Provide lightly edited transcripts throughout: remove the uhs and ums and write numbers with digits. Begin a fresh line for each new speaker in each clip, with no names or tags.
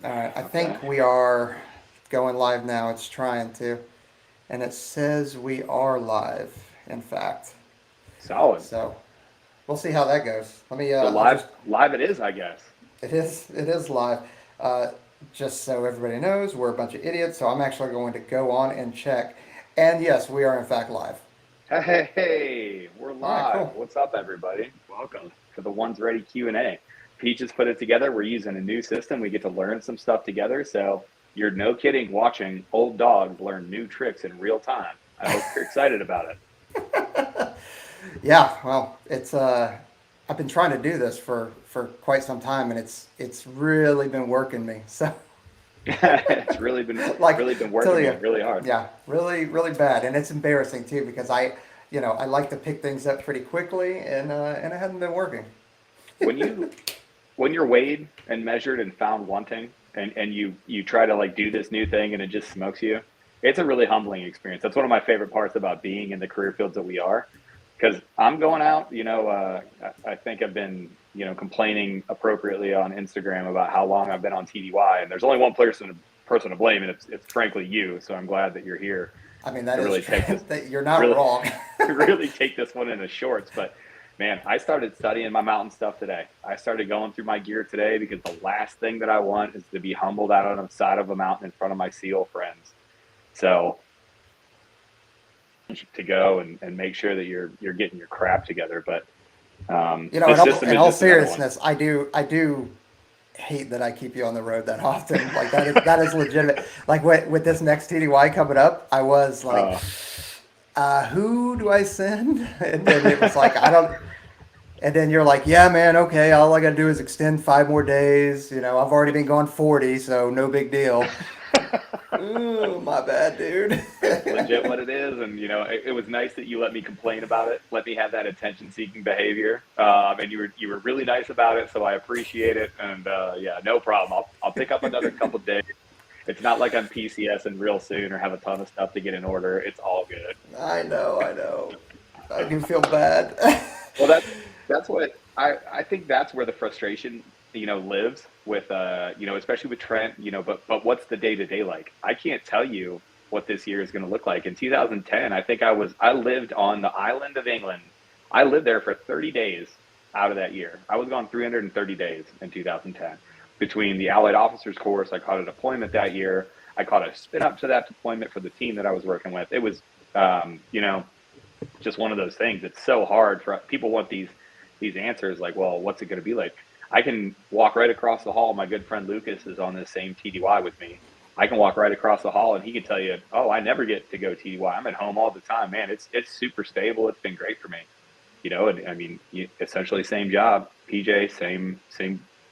All right, I
Okay.
think we are going live now. It's trying to, and it says we are live, in fact.
Solid.
So we'll see how that goes. Let me.
So
I'll just.
live it is, I guess.
It is live. Uh, just so everybody knows, we're a bunch of idiots. So I'm actually going to go on and check, and yes, we are in fact live.
Hey, we're
All right,
live.
cool.
What's up, everybody? Welcome to the One's Ready Q&A. Peaches put it together. We're using a new system. We get to learn some stuff together. So you're no kidding watching old dogs learn new tricks in real time. I hope you're excited about
Yeah, well, it's I've been trying to do this for quite some time, and it's really been working me. So
it. It's
like,
really been
tell
working
you,
me really hard.
yeah, really bad, and it's embarrassing too because I like to pick things up pretty quickly, and it hasn't been working.
When you when you're weighed and measured and found wanting and you try to like do this new thing and it just smokes you, it's a really humbling experience. That's one of my favorite parts about being in the career fields that we are, because I'm going out, I think I've been, complaining appropriately on Instagram about how long I've been on TDY, and there's only one person to blame, and it's frankly you. So I'm glad that you're here
I mean, that
to
is
really
true.
take this
That you're not
really
wrong.
really take this one in the shorts. But man, I started studying my mountain stuff today. I started going through my gear today because the last thing that I want is to be humbled out on the side of a mountain in front of my SEAL friends. So to go and make sure that you're getting your crap together. But
In
this
all,
system
in
is
all
just another one.
seriousness, I do hate that I keep you on the road that often. Like that is legitimate. Like with this next TDY coming up, I was like,
Uh,
who do I send? And then it was like, I don't. And then you're like, yeah, man, okay. All I got to do is extend 5 more days. I've already been
it's
gone 40, so no big deal. Ooh, my bad, dude.
it's legit what it is, and it was nice that you let me complain about it, let me have that attention-seeking behavior, and you were really nice about it, so I appreciate it. And yeah, no problem. I'll pick up another couple days. It's not like I'm PCS and real soon or have a ton of stuff to get in order. It's all good.
I know, I know. I do feel bad.
Well, that's what I think that's where the frustration, lives with especially with Trent, but what's the day-to-day like? I can't tell you what this year is going to look like. In 2010, I lived on the island of England. I lived there for 30 days out of that year. I was gone 330 days in 2010. Between the Allied Officers Course, I caught a deployment that year. I caught a spin up to that deployment for the team that I was working with. It was, just one of those things. It's so hard for people want these answers like, well, what's it going to be like? I can walk right across the hall. My good friend Lucas is on this same TDY with me. I can walk right across the hall and he can tell you, oh, I never get to go TDY. I'm at home all the time, man. It's super stable. It's been great for me, And I mean, essentially same job, PJ, same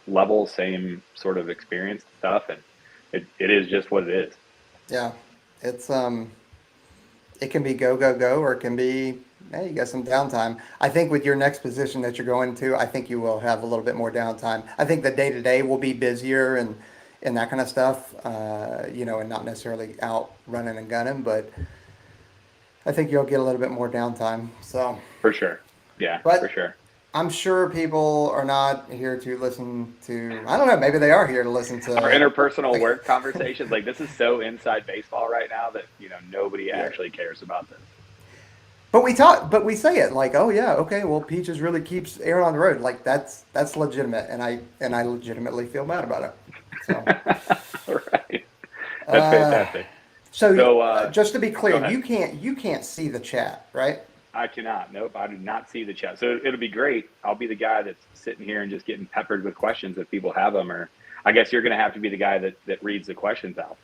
level, same sort of experience stuff, and it is just what it is.
Yeah, it's it can be go go go, or it can be hey, you got some downtime. I think with your next position that you're going to, I think you will have a little bit more downtime. I think the day to day will be busier and that kind of stuff, and not necessarily out running and gunning, but I think you'll get a little bit more downtime. So,
For sure. Yeah, for
but
sure.
I'm sure people are not here to listen to. I don't know. Maybe they are here to listen
Our
to.
interpersonal work conversations, like this is so inside baseball right now that nobody
Yeah.
actually cares about this.
But we say it like, oh yeah, okay, well, Peaches really keeps Aaron on the road. Like that's legitimate, and I legitimately feel bad about it. So,
Right. That's
uh,
fantastic.
so
So
just to be
go
clear,
ahead.
you can't see the chat, right?
I cannot. Nope, I do not see the chat. So it'll be great. I'll be the guy that's sitting here and just getting peppered with questions if people have them, or I guess you're going to have to be the guy that reads the questions out.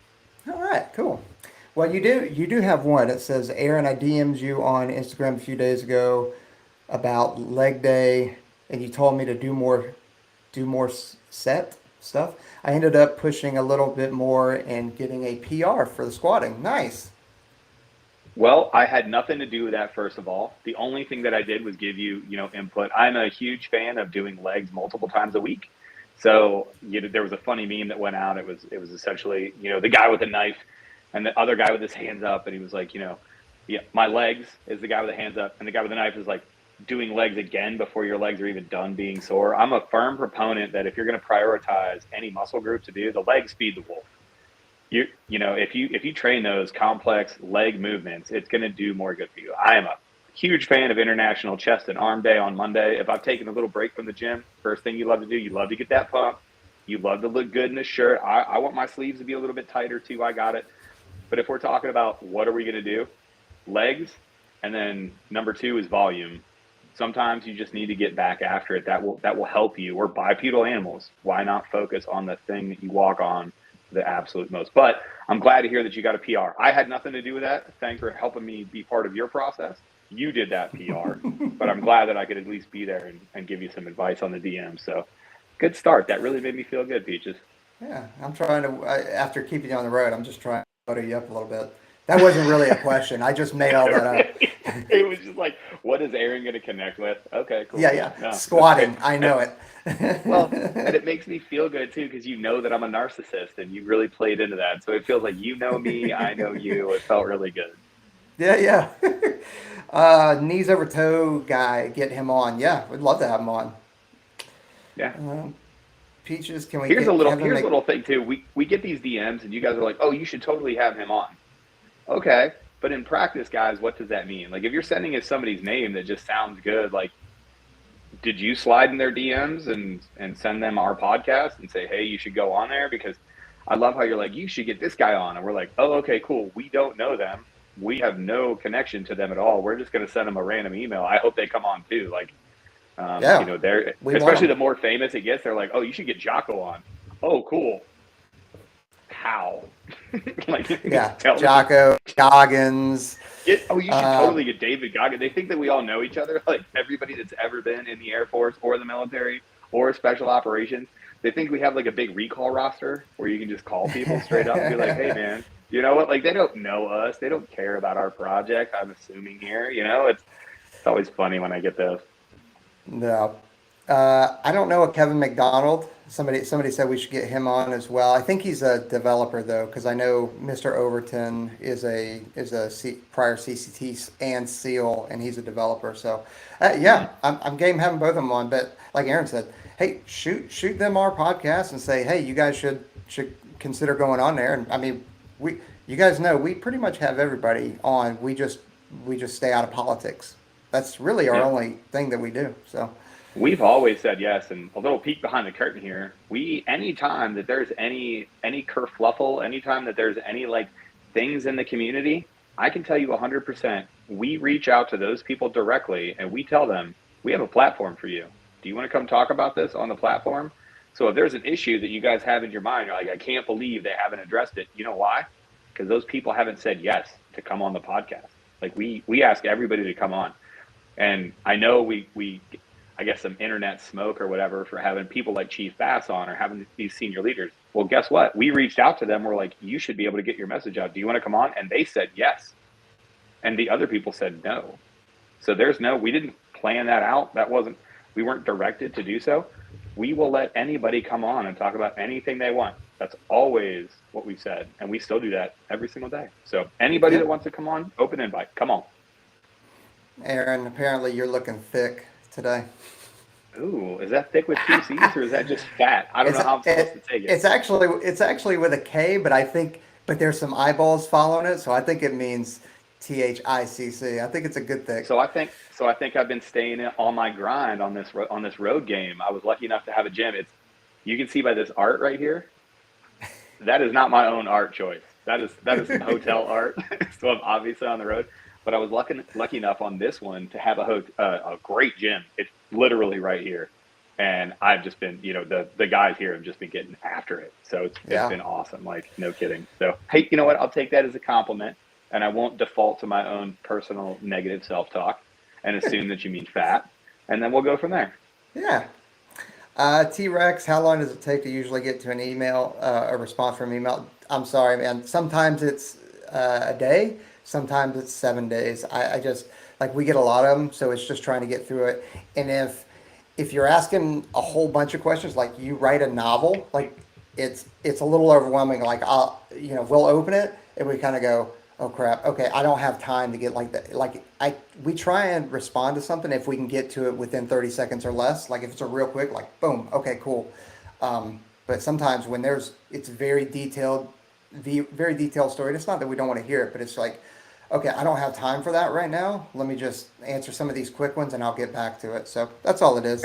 All right, cool. Well, you do have one. It says, Aaron, I DM'd you on Instagram a few days ago about leg day, and you told me to do more set stuff. I ended up pushing a little bit more and getting a PR for the squatting. Nice.
Well, I had nothing to do with that, first of all. The only thing that I did was give you, input. I'm a huge fan of doing legs multiple times a week. So, there was a funny meme that went out. It was essentially, the guy with a knife and the other guy with his hands up, and he was like, yeah, my legs is the guy with the hands up, and the guy with the knife is like, doing legs again before your legs are even done being sore. I'm a firm proponent that if you're going to prioritize any muscle group to do, the legs feed the wolf. If you train those complex leg movements, it's going to do more good for you. I am a huge fan of International Chest and Arm Day on Monday. If I've taken a little break from the gym, first thing you love to do, you love to get that pump. You love to look good in a shirt. I want my sleeves to be a little bit tighter too. I got it. But if we're talking about what are we going to do, legs, and then number two is volume. Sometimes you just need to get back after it. That will help you. We're bipedal animals. Why not focus on the thing that you walk on the absolute most? But I'm glad to hear that you got a PR. I had nothing to do with that. Thanks for helping me be part of your process. You did that PR, but I'm glad that I could at least be there and give you some advice on the DM. So good start. That really made me feel good, Peaches.
Yeah, I'm trying to, after keeping you on the road, I'm just trying to butter you up a little bit. That wasn't really a question. I just made all that up.
It was just like, what is Aaron going to connect with? Okay, cool.
Yeah, yeah.
No, that's great.
Squatting. I know it.
Well, and it makes me feel good too because you know that I'm a narcissist and you really played into that. So it feels like you know me, I know you. It felt really good.
Yeah, yeah. Knees over toe guy, get him on. Yeah, we'd love to have him on.
Yeah.
Um, Peaches, can we get Kevin
Here's a little thing too. We get these DMs and you guys are like, oh, you should totally have him on. Okay. But in practice, guys, what does that mean? Like if you're sending us somebody's name that just sounds good, like did you slide in their DMs and send them our podcast and say, hey, you should go on there? Because I love how you're like, you should get this guy on. And we're like, oh, okay, cool. We don't know them. We have no connection to them at all. We're just going to send them a random email. I hope they come on too. Like,
Yeah,
they're
we want
especially
him.
the more famous it gets, they're like, oh, you should get Jocko on. Oh, cool. How? Like,
Yeah,
tell me.
Jocko, Goggins.
You should
Uh,
totally get David Goggins. They think that we all know each other. Like everybody that's ever been in the Air Force or the military or special operations, they think we have like a big recall roster where you can just call people straight up and be like, "Hey, man, you know what? Like they don't know us. They don't care about our project." I'm assuming here, it's always funny when I get those.
no. I don't know a Kevin McDonald. Somebody said we should get him on as well. I think he's a developer though, because I know Mr. Overton is a prior CCT and SEAL, and he's a developer. So,
Hmm.
yeah, I'm game having both of them on. But like Aaron said, hey, shoot them our podcast and say, hey, you guys should consider going on there. And I mean, we you guys know we pretty much have everybody on. We just stay out of politics. That's really our
Yeah.
only thing that we do. So.
We've always said yes, and a little peek behind the curtain here. Anytime that there's any kerfluffle, anytime that there's any like things in the community, I can tell you 100%. We reach out to those people directly, and we tell them we have a platform for you. Do you want to come talk about this on the platform? So if there's an issue that you guys have in your mind, you're like, I can't believe they haven't addressed it. You know why? Because those people haven't said yes to come on the podcast. Like we ask everybody to come on. And I know we I guess some internet smoke or whatever for having people like Chief Bass on or having these senior leaders. Well, guess what? We reached out to them. We're like, you should be able to get your message out. Do you want to come on? And they said yes. And the other people said no. So we didn't plan that out. We weren't directed to do so. We will let anybody come on and talk about anything they want. That's always what we've said. And we still do that every single day. So anybody that
Yep.
wants to come on, open invite. Come on.
Aaron, apparently you're looking thick today.
Ooh, is that thick with two C's or is that just fat? I don't
It's
know how I'm supposed to take it.
it's actually with a K, but there's some eyeballs following it, so I think it means THICC. I think it's a good thing.
So I think I've been staying on my grind on this road game. I was lucky enough to have a gym. You can see by this art right here. That is not my own art choice. That is some hotel art. So I'm obviously on the road. But I was lucky enough on this one to have a great gym. It's literally right here, and I've just been, the guys here have just been getting after it. So it's
Yeah.
been awesome. Like no kidding. So hey, you know what? I'll take that as a compliment, and I won't default to my own personal negative self-talk and assume that you mean fat, and then we'll go from there.
Yeah. T-Rex, how long does it take to usually get to an email, a response from email? I'm sorry, man. Sometimes it's a day, sometimes it's 7 days. I just, like, we get a lot of them, so it's just trying to get through it. And if you're asking a whole bunch of questions, like you write a novel, like it's a little overwhelming. Like we'll open it and we kind of go, Oh crap. Okay, I don't have time to get like that. Like we try and respond to something if we can get to it within 30 seconds or less. Like if it's a real quick, like boom, okay, cool. But sometimes when it's very detailed, the very detailed story. And it's not that we don't want to hear it, but it's like, okay, I don't have time for that right now. Let me just answer some of these quick ones, and I'll get back to it. So that's all it is.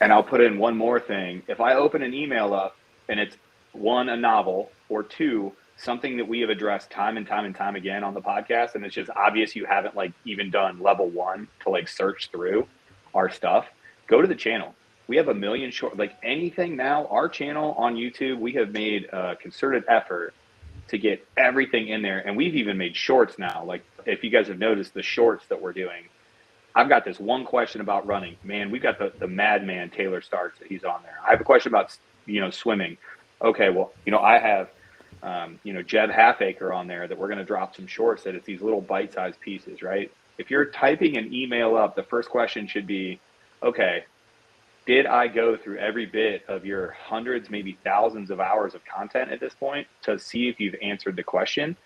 And I'll put in one more thing. If I open an email up and it's one, a novel, or two, something that we have addressed time and time and time again on the podcast, and it's just obvious you haven't like even done level one to like search through our stuff, go to the channel. We have a million short, like anything now, our channel on YouTube, we have made a concerted effort to get everything in there. And we've even made shorts now. Like if you guys have noticed the shorts that we're doing, I've got this one question about running. Man, we've got the madman Taylor Starks that he's on there. I have a question about, swimming. Okay, well, I have, Jeb Halfacre on there that we're going to drop some shorts that it's these little bite-sized pieces, right? If you're typing an email up, the first question should be, okay, did I go through every bit of your hundreds, maybe thousands of hours of content at this point to see if you've answered the question?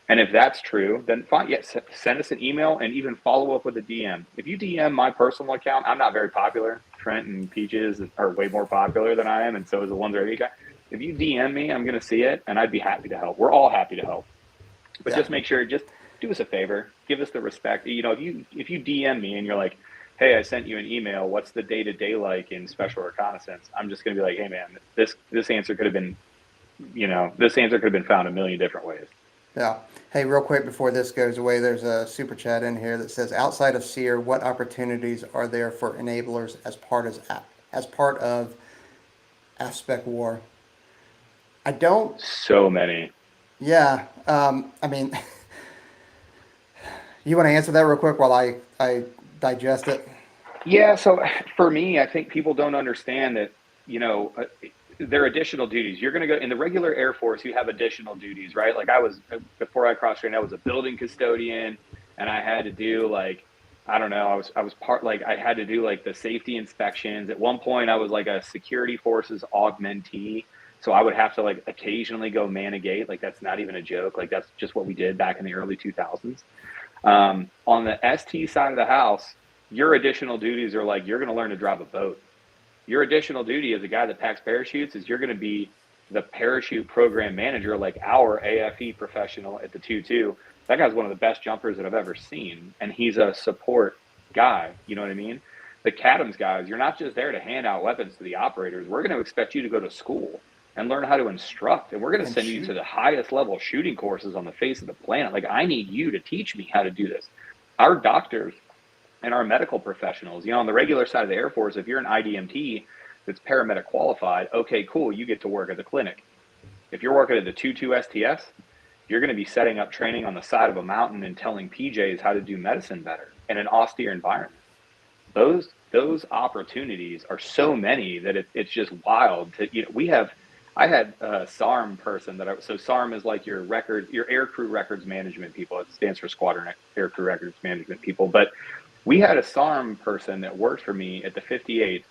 And if that's true, then fine. Yes, send us an email and even follow up with a DM. If you DM my personal account, I'm not very popular. Trent and Peaches are way more popular than I am, and so is the ones that got. If you DM me, I'm going to see it, and I'd be happy to help. We're all happy to help, but
Yeah.
just make sure, just do us a favor, give us the respect. If you DM me and you're like, "Hey, I sent you an email. What's the day to day like in special reconnaissance?" I'm just going to be like, "Hey, man, this answer could have been, this answer could have been found a million different ways."
Yeah. Hey, real quick before this goes away, there's a super chat in here that says, outside of SEER, what opportunities are there for enablers as part of Aspect War? I don't.
So many.
Yeah. I mean, you want to answer that real quick while I digest it?
Yeah, so for me, I think people don't understand that, there are additional duties. You're going to go in the regular Air Force, you have additional duties, right? Like before I cross trained, I was a building custodian and I had to do like, I don't know, I was part, like I had to do like the safety inspections. At one point I was like a security forces augmentee. So I would have to like occasionally go man a gate. Like that's not even a joke. Like that's just what we did back in the early 2000s. On the ST side of the house, your additional duties are like you're going to learn to drive a boat. Your additional duty as a guy that packs parachutes is you're going to be the parachute program manager, like our AFE professional at the 2-2. That guy's one of the best jumpers that I've ever seen, and he's a support guy. You know what I mean? The CADMS guys, you're not just there to hand out weapons to the operators. We're going to expect you to go to school and learn how to instruct, and we're going to
And
send you
shoot.
to the highest level shooting courses on the face of the planet. Like, I need you to teach me how to do this. Our doctors and our medical professionals, on the regular side of the Air Force, if you're an IDMT that's paramedic qualified, okay, cool, you get to work at the clinic. If you're working at the 2-2 STS, you're going to be setting up training on the side of a mountain and telling PJs how to do medicine better in an austere environment. Those opportunities are so many that it's just wild. I had a SARM person so SARM is like your air crew records management people. It stands for Squadron Air Crew Records Management people. But we had a SARM person that worked for me at the 58th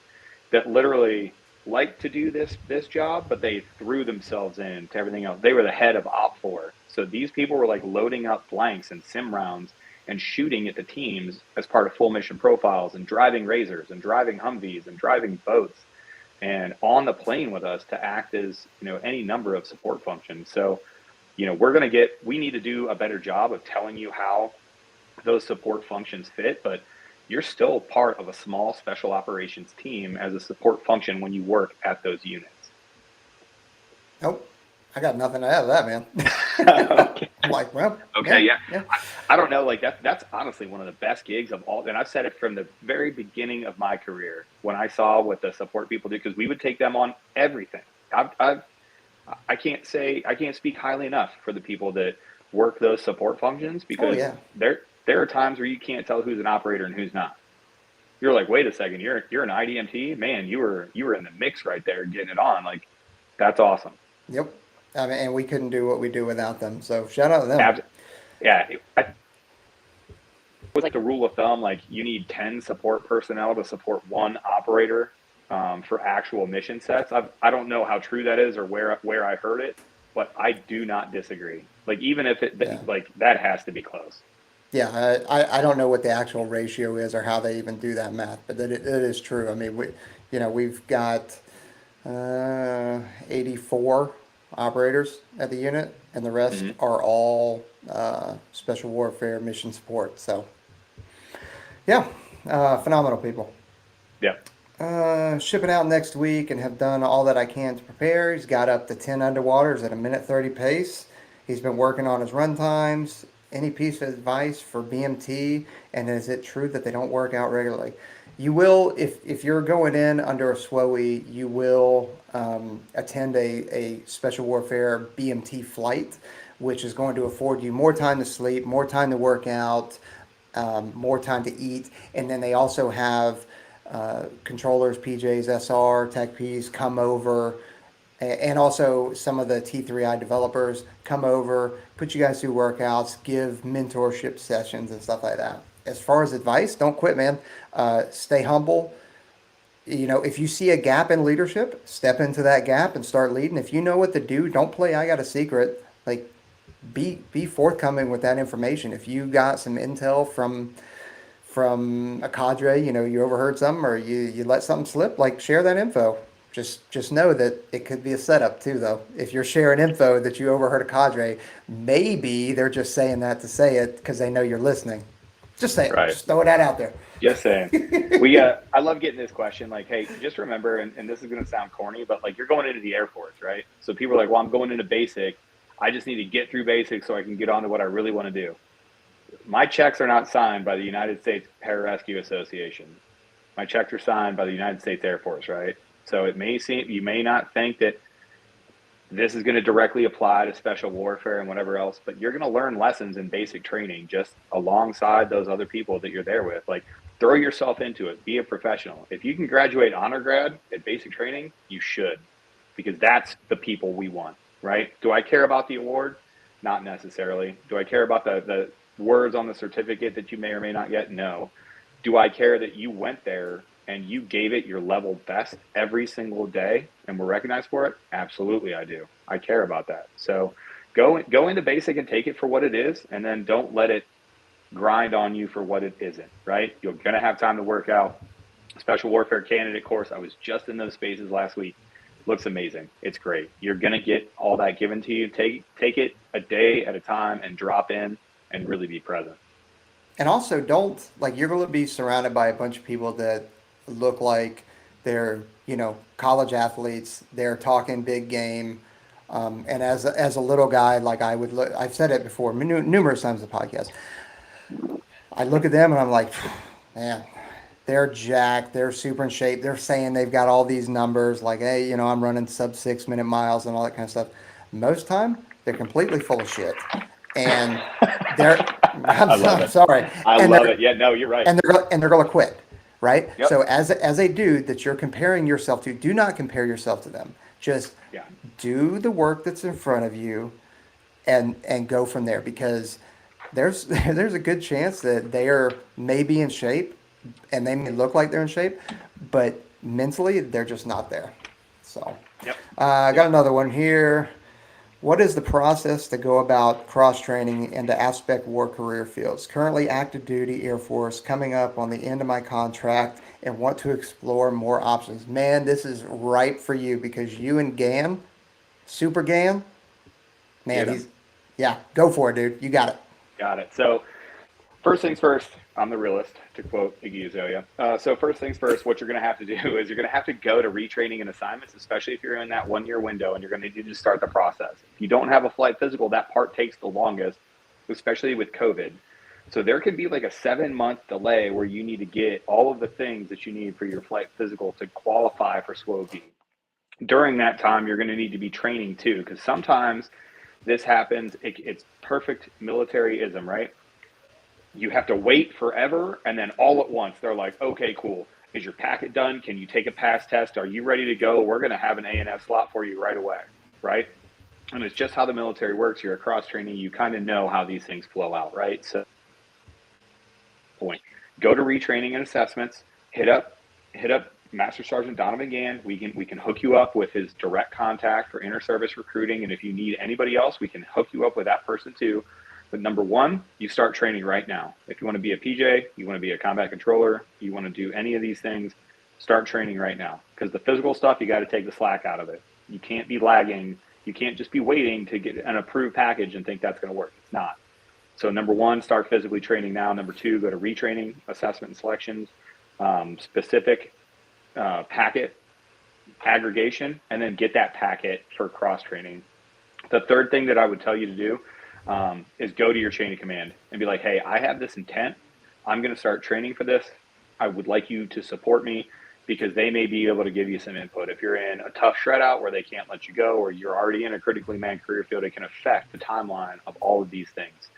that literally liked to do this job, but they threw themselves into everything else. They were the head of Op4. So these people were like loading up blanks and sim rounds and shooting at the teams as part of full mission profiles and driving Razors and driving Humvees and driving boats and on the plane with us to act as, any number of support functions. So, we need to do a better job of telling you how those support functions fit, but you're still part of a small special operations team as a support function when you work at those units.
Nope. I got nothing to add to that, man.
Okay.
I'm like, well,
Okay,
yeah,
yeah.
yeah.
I don't know, like that's honestly one of the best gigs of all. And I've said it from the very beginning of my career when I saw what the support people do, because we would take them on everything. I can't speak highly enough for the people that work those support functions,
Oh,
because
yeah.
there are times where you can't tell who's an operator and who's not. You're like, wait a second, you're an IDMT, man. You were in the mix right there, getting it on. Like, that's awesome.
Yep. I mean, and we couldn't do what we do without them. So shout out to them.
Yeah, it was like a rule of thumb, like you need 10 support personnel to support one operator for actual mission sets. I don't know how true that is or where I heard it, but I do not disagree. Like even if
Yeah.
like that has to be close.
Yeah, I don't know what the actual ratio is or how they even do that math, but it is true. I mean, we've got 84 operators at the unit, and the rest
Hmm.
are all special warfare mission support. So, yeah, phenomenal people.
Yeah.
Shipping out next week and have done all that I can to prepare. He's got up to 10 underwaters at a minute 30 pace. He's been working on his run times. Any piece of advice for BMT? And is it true that they don't work out regularly? You will, if you're going in under a SWOE, you will attend a special warfare BMT flight, which is going to afford you more time to sleep, more time to work out, more time to eat. And then they also have controllers, PJs, SR, Tech Ps come over, and also some of the T3I developers come over, put you guys through workouts, give mentorship sessions and stuff like that. As far as advice, don't quit, man. Stay humble. You know, if you see a gap in leadership, step into that gap and start leading. If you know what to do, don't play I got a secret. Like, be forthcoming with that information. If you got some intel from a cadre, you know, you overheard something or you let something slip, like share that info. Just know that it could be a setup too, though. If you're sharing info that you overheard a cadre, maybe they're just saying that to say it because they know you're listening. Just say it.
Right.
Just throw that out there.
Just saying. I love getting this question. Like, hey, just remember, and this is going to sound corny, but like you're going into the Air Force, right? So people are like, well, I'm going into basic. I just need to get through basic so I can get on to what I really want to do. My checks are not signed by the United States Pararescue Association. My checks are signed by the United States Air Force, right? So it may seem, you may not think that this is going to directly apply to special warfare and whatever else, but you're going to learn lessons in basic training just alongside those other people that you're there with. Like, throw yourself into it, be a professional. If you can graduate honor grad at basic training, you should, because that's the people we want, right? Do I care about the award? Not necessarily. Do I care about the words on the certificate that you may or may not get? No. Do I care that you went there and you gave it your level best every single day and were recognized for it? Absolutely, I do. I care about that. So go into basic and take it for what it is, and then don't let it grind on you for what it isn't, right? You're going to have time to work out. Special warfare candidate course, I was just in those spaces last week. Looks amazing. It's great. You're going to get all that given to you. Take it a day at a time and drop in and really be present.
And also, don't like you're going to be surrounded by a bunch of people that look like they're, you know, college athletes. They're talking big game. And as a little guy, like I would look, I've said it before numerous times in the podcast. I look at them and I'm like, man, they're jacked. They're super in shape. They're saying they've got all these numbers like, hey, you know, I'm running sub 6 minute miles and all that kind of stuff. Most time, they're completely full of shit. And they're,
I love
I'm
it.
sorry.
I
And
love it.
they're,
Yeah, no, you're right.
and they're going to quit, right?
Yep.
So as a dude that you're comparing yourself to, do not compare yourself to them. Just
Yeah.
do the work that's in front of you and go from there because there's a good chance that they are maybe in shape and they may look like they're in shape, but mentally they're just not there. So
Yep.
I got
Yep.
another one here. What is the process to go about cross training into aspect war career fields? Currently active duty Air Force, coming up on the end of my contract and want to explore more options. Man, this is ripe for you because you and Gan, Super Gan, man,
Get
he's
him.
yeah, go for it, dude. You got it.
Got it. So first things first, I'm the realist, to quote Iggy Azalea. So first things first, what you're going to have to do is you're going to have to go to retraining and assignments, especially if you're in that 1 year window and you're going to need to start the process. If you don't have a flight physical, that part takes the longest, especially with COVID. So there could be like a 7 month delay where you need to get all of the things that you need for your flight physical to qualify for SWOV. During that time, you're going to need to be training too, because sometimes this happens. It's perfect militaryism, right? You have to wait forever, and then all at once they're like, okay, cool, is your packet done? Can you take a pass test? Are you ready to go? We're going to have an ANF slot for you right away, right? And it's just how the military works. You're a cross training, you kind of know how these things flow out, right? So point, go to retraining and assessments, hit up Master Sergeant Donovan Gann. We can hook you up with his direct contact for inter-service recruiting, and if you need anybody else, we can hook you up with that person too. But number one, you start training right now. If you want to be a PJ, you want to be a combat controller, you want to do any of these things, start training right now. Because the physical stuff, you got to take the slack out of it. You can't be lagging. You can't just be waiting to get an approved package and think that's going to work. It's not. So number one, start physically training now. Number two, go to retraining, assessment and selections, specific packet aggregation, and then get that packet for cross training. The third thing that I would tell you to do is go to your chain of command and be like, hey, I have this intent. I'm going to start training for this. I would like you to support me, because they may be able to give you some input. If you're in a tough shred out where they can't let you go, or you're already in a critically manned career field, it can affect the timeline of all of these things.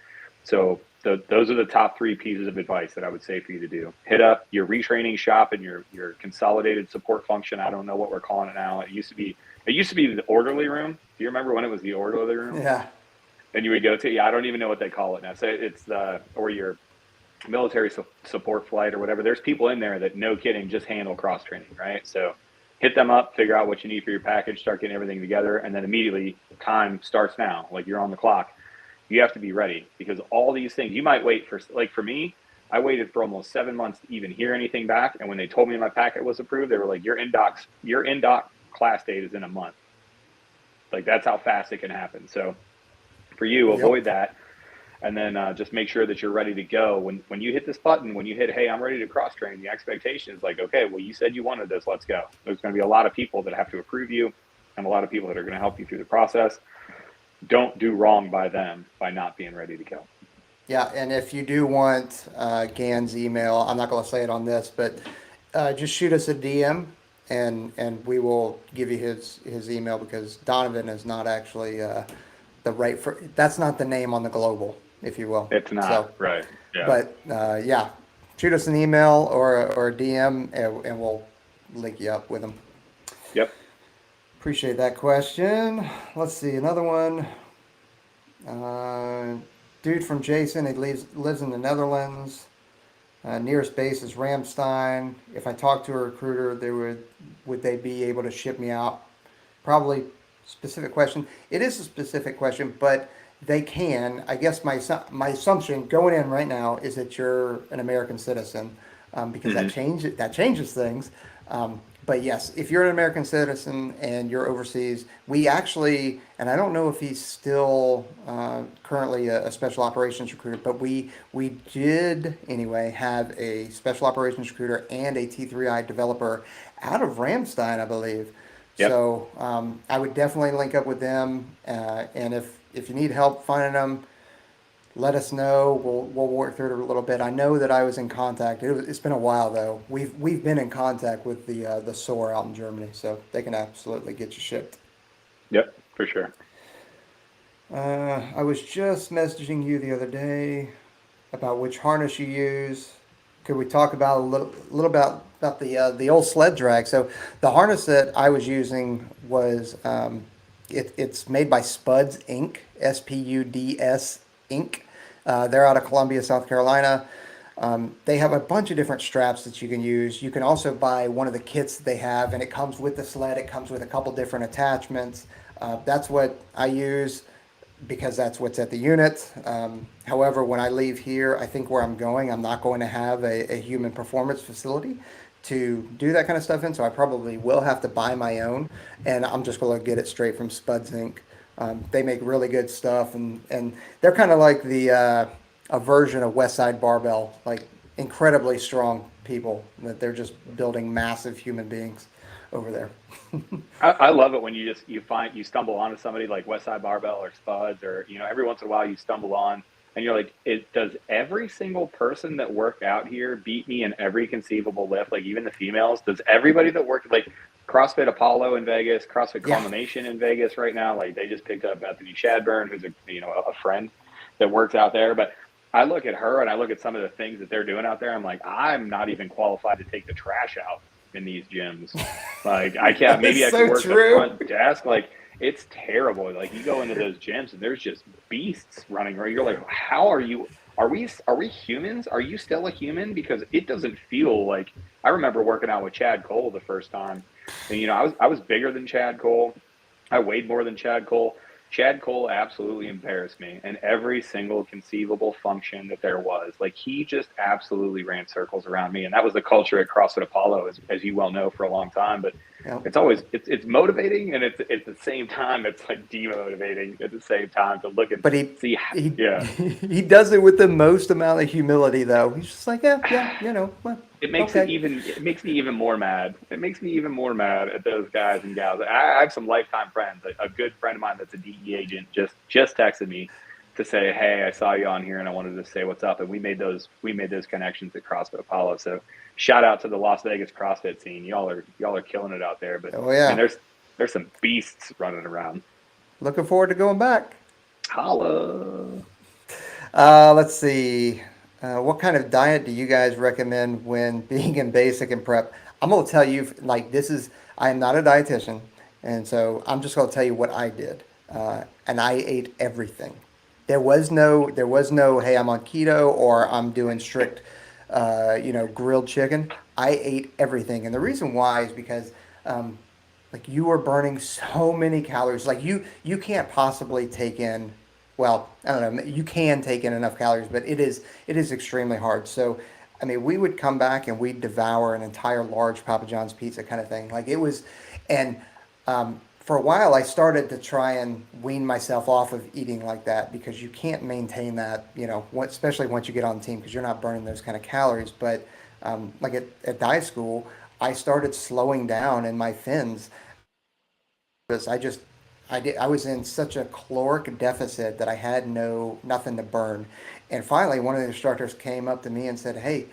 So those are the top three pieces of advice that I would say for you to do. Hit up your retraining shop and your consolidated support function. I don't know what we're calling it now. It used to be the orderly room. Do you remember when it was the orderly room?
Yeah.
And you would go to, I don't even know what they call it now. So it's or your military support flight or whatever. There's people in there that, no kidding, just handle cross training, right? So hit them up, figure out what you need for your package, start getting everything together, and then immediately time starts now. Like, you're on the clock. You have to be ready, because all these things, you might wait for, like for me, I waited for almost 7 months to even hear anything back. And when they told me my packet was approved, they were like, your indoc class date is in a month. Like, that's how fast it can happen. So for you, avoid that. And then just make sure that you're ready to go. When you hit this button, when you hit, hey, I'm ready to cross train, the expectation is like, okay, well, you said you wanted this, let's go. There's going to be a lot of people that have to approve you, and a lot of people that are going to help you through the process. Don't do wrong by them by not being ready to go.
Yeah, and if you do want Gann's email, I'm not going to say it on this, but just shoot us a DM, and we will give you his email, because Donovan is not actually that's not the name on the global, if you will.
It's not,
so,
right. Yeah.
But yeah, shoot us an email or a DM, and we'll link you up with them.
Yep.
Appreciate that question. Let's see, another one. Dude from Jason, he lives in the Netherlands. Nearest base is Ramstein. If I talk to a recruiter, would they be able to ship me out? Probably. Specific question. It is a specific question, but they can. I guess my assumption going in right now is that you're an American citizen, because that changes things. But yes, if you're an American citizen and you're overseas, we actually, and I don't know if he's still currently a special operations recruiter, but we did anyway have a special operations recruiter and a T3I developer out of Ramstein, I believe.
Yep.
So I would definitely link up with them, and if you need help finding them, let us know. We'll work through it a little bit. I know that I was in contact. It's been a while though. We've been in contact with the SOAR out in Germany, so they can absolutely get you shipped.
Yep, for sure.
I was just messaging you the other day about which harness you use. Could we talk about a little about the old sled drag? So the harness that I was using was it's made by Spuds Inc. SPUDS Inc. They're out of Columbia, South Carolina. They have a bunch of different straps that you can use. You can also buy one of the kits that they have, and it comes with the sled. It comes with a couple different attachments. That's what I use, because that's what's at the unit. However, when I leave here, I think where I'm going, I'm not going to have a human performance facility to do that kind of stuff in, so I probably will have to buy my own, and I'm just going to get it straight from Spuds Inc. They make really good stuff, and they're kind of like a version of Westside Barbell, like incredibly strong people, that they're just building massive human beings over there.
I love it when you stumble onto somebody like Westside Barbell or Spuds, or every once in a while you stumble on and you're like, does every single person that worked out here beat me in every conceivable lift? Like, even the females, does everybody that worked, like CrossFit Apollo in Vegas, CrossFit Culmination in Vegas right now, like they just picked up Bethany Shadburn, who's a friend that works out there. But I look at her and I look at some of the things that they're doing out there. I'm like, I'm not even qualified to take the trash out in these gyms. Like, I can't, maybe I can work the front desk. Like, it's terrible. Like, you go into those gyms and there's just beasts running around. You're like, how are you are we humans? Are you still a human? Because it doesn't feel like. I remember working out with Chad Cole the first time, and I was bigger than Chad Cole. I weighed more than Chad Cole. Chad Cole absolutely embarrassed me in every single conceivable function that there was. Like, he just absolutely ran circles around me, and that was the culture at CrossFit Apollo, as you well know, for a long time. But
Yep.
it's motivating, and it's at the same time it's like demotivating at the same time to look and
But he
see.
he
Yeah,
he does it with the most amount of humility, though. He's just like, yeah, yeah, well, okay.
it makes me even more mad. It makes me even more mad at those guys and gals. I have some lifetime friends. A good friend of mine that's a DE agent just texted me to say, "Hey, I saw you on here and I wanted to say what's up." And we made those connections at CrossFit Apollo. So shout out to the Las Vegas CrossFit scene. Y'all are killing it out there. But
Oh
man,
yeah,
there's some beasts running around.
looking forward to going back.
Holla.
Let's see. What kind of diet do you guys recommend when being in basic and prep? I'm gonna tell you, like, this is, I am not a dietitian, and so I'm just gonna tell you what I did. And I ate everything. There was no, hey, I'm on keto or I'm doing strict, grilled chicken. I ate everything, and the reason why is because, um, like, you are burning so many calories. Like, you can't possibly take in, well, I don't know, you can take in enough calories, but it is extremely hard. So, I mean, we would come back and we'd devour an entire large Papa John's pizza kind of thing. Like, it was, and for a while I started to try and wean myself off of eating like that because you can't maintain that, especially once you get on the team because you're not burning those kind of calories. But like at dive school, I started slowing down in my fins because I was in such a caloric deficit that I had nothing to burn. And finally, one of the instructors came up to me and said, "Hey,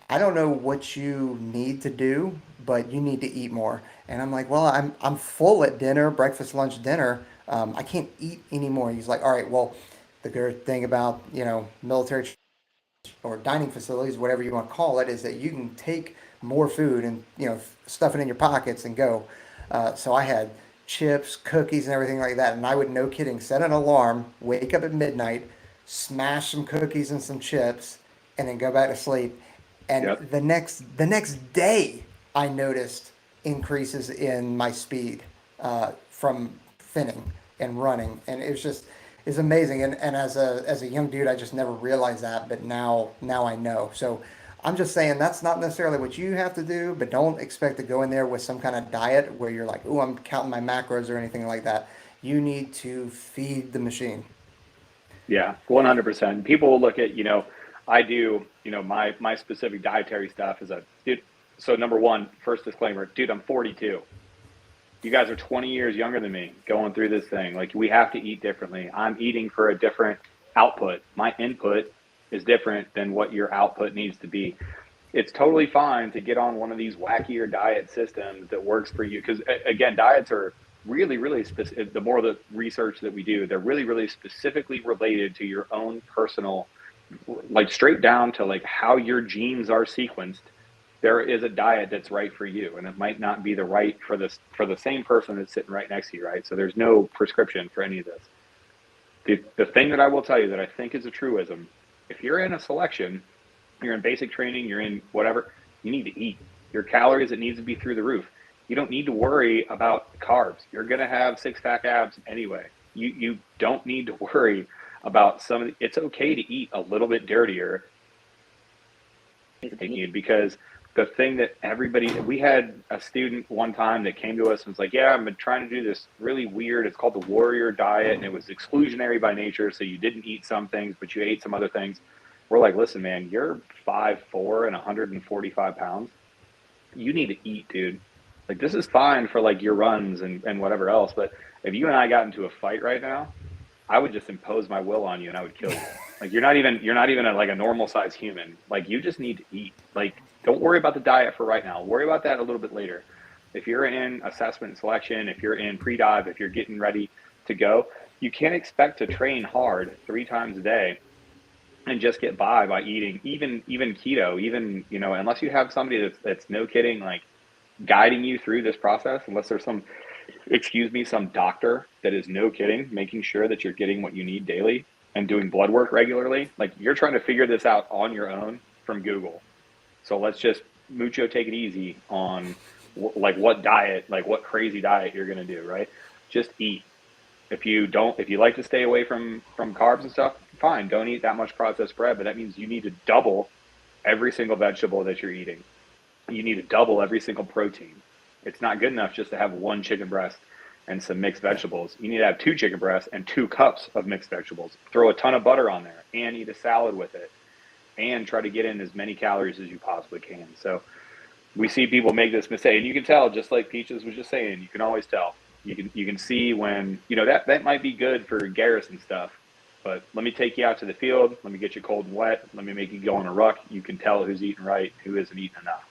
I don't know what you need to do, but you need to eat more." And I'm like, "Well, I'm full at dinner, breakfast, lunch, dinner. I can't eat anymore." He's like, "All right, well, the good thing about military or dining facilities, whatever you want to call it, is that you can take more food and stuff it in your pockets and go." So I had chips, cookies, and everything like that, and I would, no kidding, set an alarm, wake up at midnight, smash some cookies and some chips, and then go back to sleep. And
Yep.
the next day, I noticed increases in my speed from thinning and running, and it was just is amazing. And as a young dude, I just never realized that, but now I know. So I'm just saying that's not necessarily what you have to do, but don't expect to go in there with some kind of diet where you're like, "Oh, I'm counting my macros" or anything like that. You need to feed the machine.
Yeah, 100%. People will look at, I do, my specific dietary stuff is a dude. So number one, first disclaimer, dude, I'm 42. You guys are 20 years younger than me going through this thing. Like, we have to eat differently. I'm eating for a different output. My input is different than what your output needs to be. It's totally fine to get on one of these wackier diet systems that works for you. Because again, diets are really, really specific. The more the research that we do, they're really, really specifically related to your own personal, like straight down to like how your genes are sequenced. There is a diet that's right for you, and it might not be the right for the same person that's sitting right next to you, right? So there's no prescription for any of this. The thing that I will tell you that I think is a truism, if you're in a selection, you're in basic training, you're in whatever, you need to eat. Your calories, it needs to be through the roof. You don't need to worry about carbs. You're going to have six pack abs anyway. You don't need to worry about it's okay to eat a little bit dirtier because the thing that we had a student one time that came to us and was like, "Yeah, I'm trying to do this really weird, it's called the warrior diet, and it was exclusionary by nature, so you didn't eat some things but you ate some other things." We're like, "Listen, man, you're 5'4" and 145 pounds. You need to eat, dude. Like, this is fine for like your runs and whatever else, but if you and I got into a fight right now, I would just impose my will on you and I would kill you. Like, you're not even like a normal size human. Like, you just need to eat. Like, don't worry about the diet for right now. Worry about that a little bit later. If you're in assessment and selection, if you're in pre-dive, if you're getting ready to go, you can't expect to train hard 3 times a day and just get by eating even keto, even, unless you have somebody that's no kidding, like guiding you through this process, unless there's some doctor that is no kidding making sure that you're getting what you need daily and doing blood work regularly, like you're trying to figure this out on your own from Google. So let's just mucho take it easy on like what diet, like what crazy diet you're going to do, right? Just eat. If you like to stay away from carbs and stuff, fine, don't eat that much processed bread, but that means you need to double every single vegetable that you're eating. You need to double every single protein. It's not good enough just to have one chicken breast and some mixed
Yeah.
vegetables. You need to have two chicken breasts and 2 cups of mixed vegetables. Throw a ton of butter on there and eat a salad with it and try to get in as many calories as you possibly can. So we see people make this mistake, and you can tell, just like Peaches was just saying, you can always tell. You can see when, that might be good for garrison stuff, but let me take you out to the field, let me get you cold and wet, let me make you go on a ruck. You can tell who's eating right, who isn't eating enough.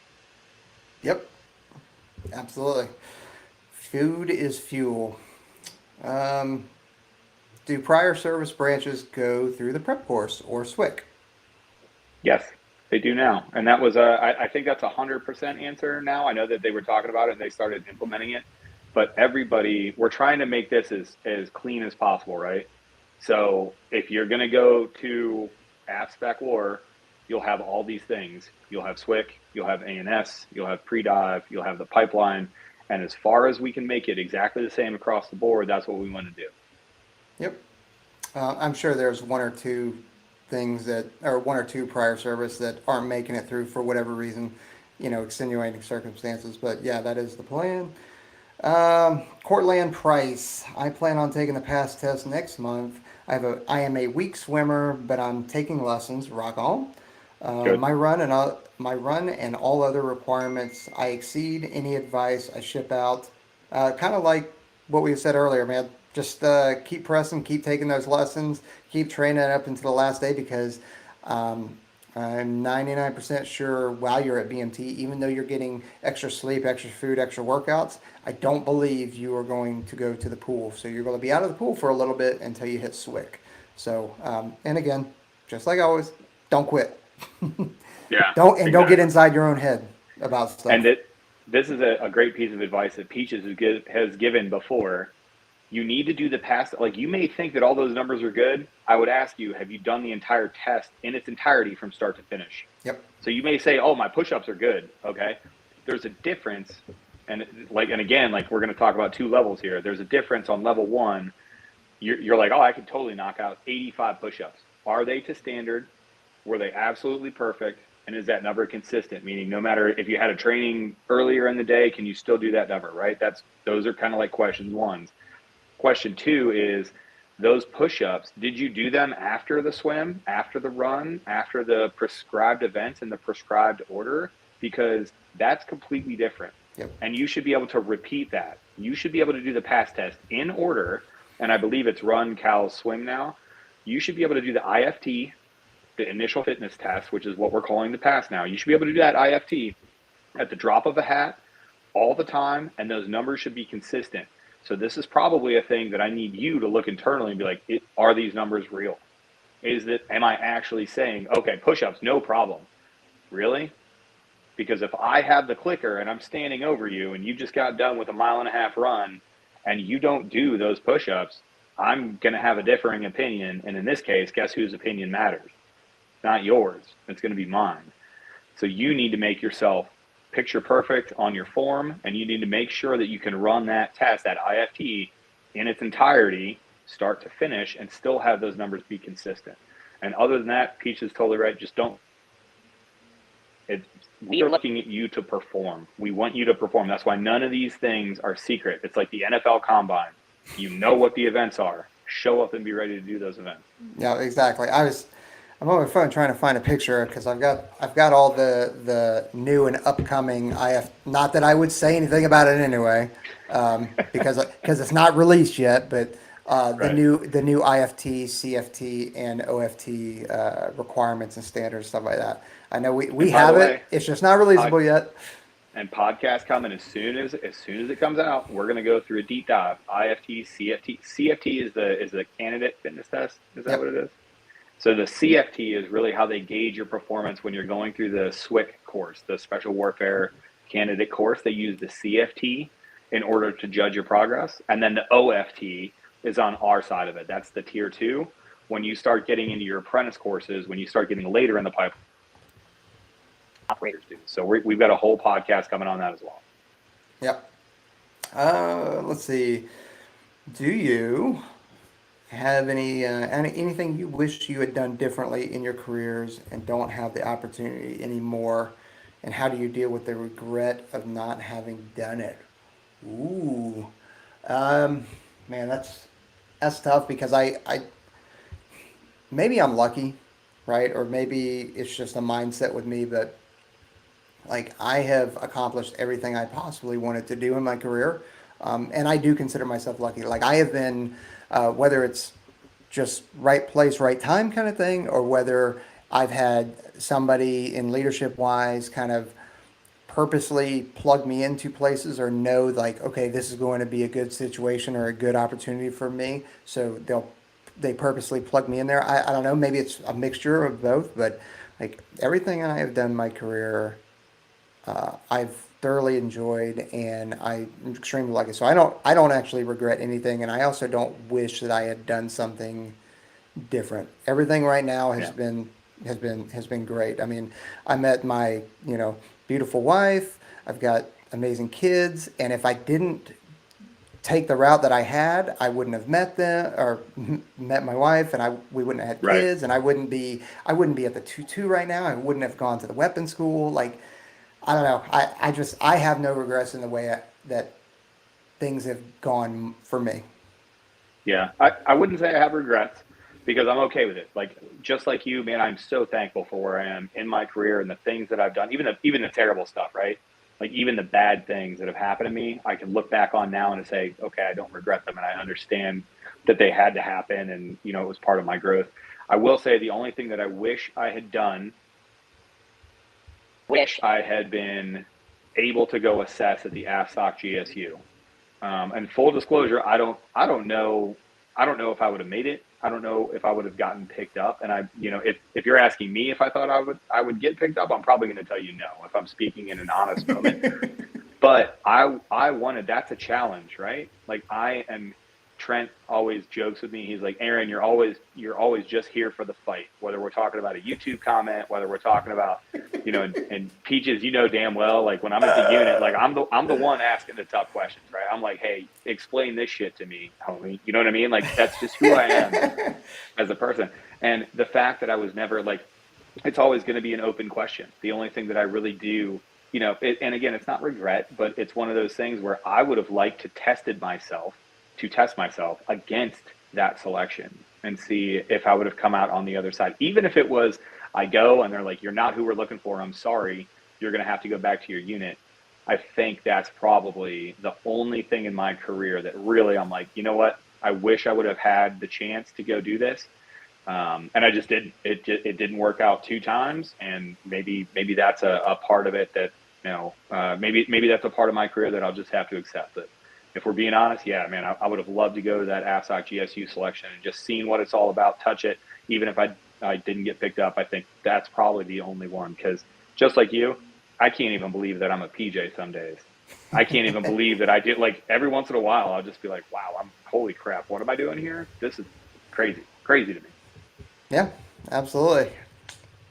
Yep. Absolutely. Food is fuel. Um, do prior service branches go through the prep course or SWIC?
Yes, they do now, and that was I think that's 100% answer now. I know that they were talking about it and they started implementing it, but we're trying to make this as clean as possible, right? So if you're going to go to AppSpec War, you'll have all these things. You'll have SWIC, you'll have ANS, you'll have pre-dive, you'll have the pipeline, and as far as we can make it exactly the same across the board, that's what we want to do.
Yep. I'm sure there's one or two things that, or one or two prior service that aren't making it through for whatever reason, extenuating circumstances. But yeah, that is the plan. Courtland Price. I plan on taking the pass test next month. I am a weak swimmer, but I'm taking lessons. Rock on.
Good.
My run and all other requirements, I exceed any advice I ship out. Kind of like what we said earlier, man. Just keep pressing, keep taking those lessons, keep training up into the last day because um, I'm 99% sure while you're at BMT, even though you're getting extra sleep, extra food, extra workouts, I don't believe you are going to go to the pool. So you're going to be out of the pool for a little bit until you hit SWIC. So, and again, just like always, don't quit.
Yeah,
Don't get
exactly.
inside your own head about
And
stuff.
this is a great piece of advice that Peaches has given before. You need to do the pass. Like you may think that all those numbers are good. I would ask you, have you done the entire test in its entirety from start to finish?
Yep.
So you may say, oh, my push-ups are good. Okay. There's a difference. And again, like we're going to talk about 2 levels here. There's a difference on level 1. You're like, oh, I could totally knock out 85 push-ups. Are they to standard? Were they absolutely perfect? And is that number consistent? Meaning no matter if you had a training earlier in the day, can you still do that number, right? Those are kind of like questions 1. Question 2 is those push-ups, did you do them after the swim, after the run, after the prescribed events in the prescribed order? Because that's completely different.
Yep.
And you should be able to repeat that. You should be able to do the pass test in order. And I believe it's run, cal, swim now. You should be able to do the IFT, the initial fitness test, which is what we're calling the pass now. You should be able to do that IFT at the drop of a hat all the time, and those numbers should be consistent. So this is probably a thing that I need you to look internally and be like, are these numbers real? Am I actually saying, okay, push-ups, no problem. Really? Because if I have the clicker and I'm standing over you and you just got done with a 1.5 mile run and you don't do those push-ups, I'm going to have a differing opinion. And in this case, guess whose opinion matters? Not yours. It's going to be mine. So you need to make yourself picture perfect on your form, and you need to make sure that you can run that test, that IFT, in its entirety, start to finish, and still have those numbers be consistent. And other than that, Peach is totally right. Just don't. We are looking at you to perform. We want you to perform. That's why none of these things are secret. It's like the NFL Combine. You know what the events are. Show up and be ready to do those events.
Yeah, exactly. I'm on my phone trying to find a picture because I've got all the new and upcoming IF. Not that I would say anything about it anyway, because it's not released yet. But
Right.
the new IFT, CFT, and OFT requirements and standards, stuff like that. I know we
And by the
have it.
way,
It's just not
pod,
releasable yet.
and podcast coming as soon as it comes out. We're going to go through a deep dive. IFT, CFT. CFT is the candidate fitness test. Is that what
Yep.
it is? So the CFT is really how they gauge your performance when you're going through the SWIC course, the Special Warfare Candidate course. They use the CFT in order to judge your progress, and then the OFT is on our side of it. That's the tier 2. when you start getting into your apprentice courses, when you start getting later in the pipeline, operators do. So we've got a whole podcast coming on that as well.
Yep. Let's see. Do you have anything you wish you had done differently in your careers and don't have the opportunity anymore? And how do you deal with the regret of not having done it? Ooh, um, man, that's tough because I maybe I'm lucky, right? Or maybe it's just a mindset with me, but like I have accomplished everything I possibly wanted to do in my career, and I do consider myself lucky. Like I have been, whether it's just right place, right time kind of thing, or whether I've had somebody in leadership wise kind of purposely plug me into places or know like, okay, this is going to be a good situation or a good opportunity for me. So they purposely plug me in there. I don't know, maybe it's a mixture of both, but like everything I have done in my career, I've thoroughly enjoyed and I'm extremely lucky. So I don't actually regret anything, and I also don't wish that I had done something different. Everything right now
Yeah.
has been great. I mean, I met my, beautiful wife. I've got amazing kids, and if I didn't take the route that I had, I wouldn't have met them or met my wife, and we wouldn't have had
Right.
kids, and I wouldn't be at the 2-2 right now. I wouldn't have gone to the weapons school. Like, I don't know. I have no regrets in the way that things have gone for me.
Yeah. I wouldn't say I have regrets because I'm okay with it. Like just like you, man, I'm so thankful for where I am in my career and the things that I've done, even the terrible stuff, right? Like even the bad things that have happened to me, I can look back on now and say, okay, I don't regret them and I understand that they had to happen and it was part of my growth. I will say the only thing that I wish I had done, wish I had been able to go assess at the AFSOC GSU. And full disclosure, I don't know if I would have made it. I don't know if I would have gotten picked up. And if you're asking me if I thought I would get picked up, I'm probably going to tell you no if I'm speaking in an honest moment. But I wanted that's a challenge, right? Like Trent always jokes with me. He's like, Aaron, you're always just here for the fight. Whether we're talking about a YouTube comment, whether we're talking about, and Peaches, damn well, like when I'm at the unit, like I'm the one asking the tough questions, right? I'm like, hey, explain this shit to me, homie. You know what I mean? Like that's just who I am as a person. And the fact that I was never like, it's always going to be an open question. The only thing that I really do, and again, it's not regret, but it's one of those things where I would have liked to test myself against that selection and see if I would have come out on the other side. Even if it was, I go and they're like, you're not who we're looking for. I'm sorry. You're going to have to go back to your unit. I think that's probably the only thing in my career that really I'm like, you know what? I wish I would have had the chance to go do this. And I just didn't. It didn't work out 2 times, and maybe that's a part of it that maybe that's a part of my career that I'll just have to accept. But if we're being honest, yeah, man, I would have loved to go to that AFSOC GSU selection and just seen what it's all about, touch it. Even if I didn't get picked up, I think that's probably the only one because just like you, I can't even believe that I'm a PJ some days. I can't even believe that I did. Like every once in a while, I'll just be like, wow, holy crap, what am I doing here? This is crazy to me.
Yeah, absolutely.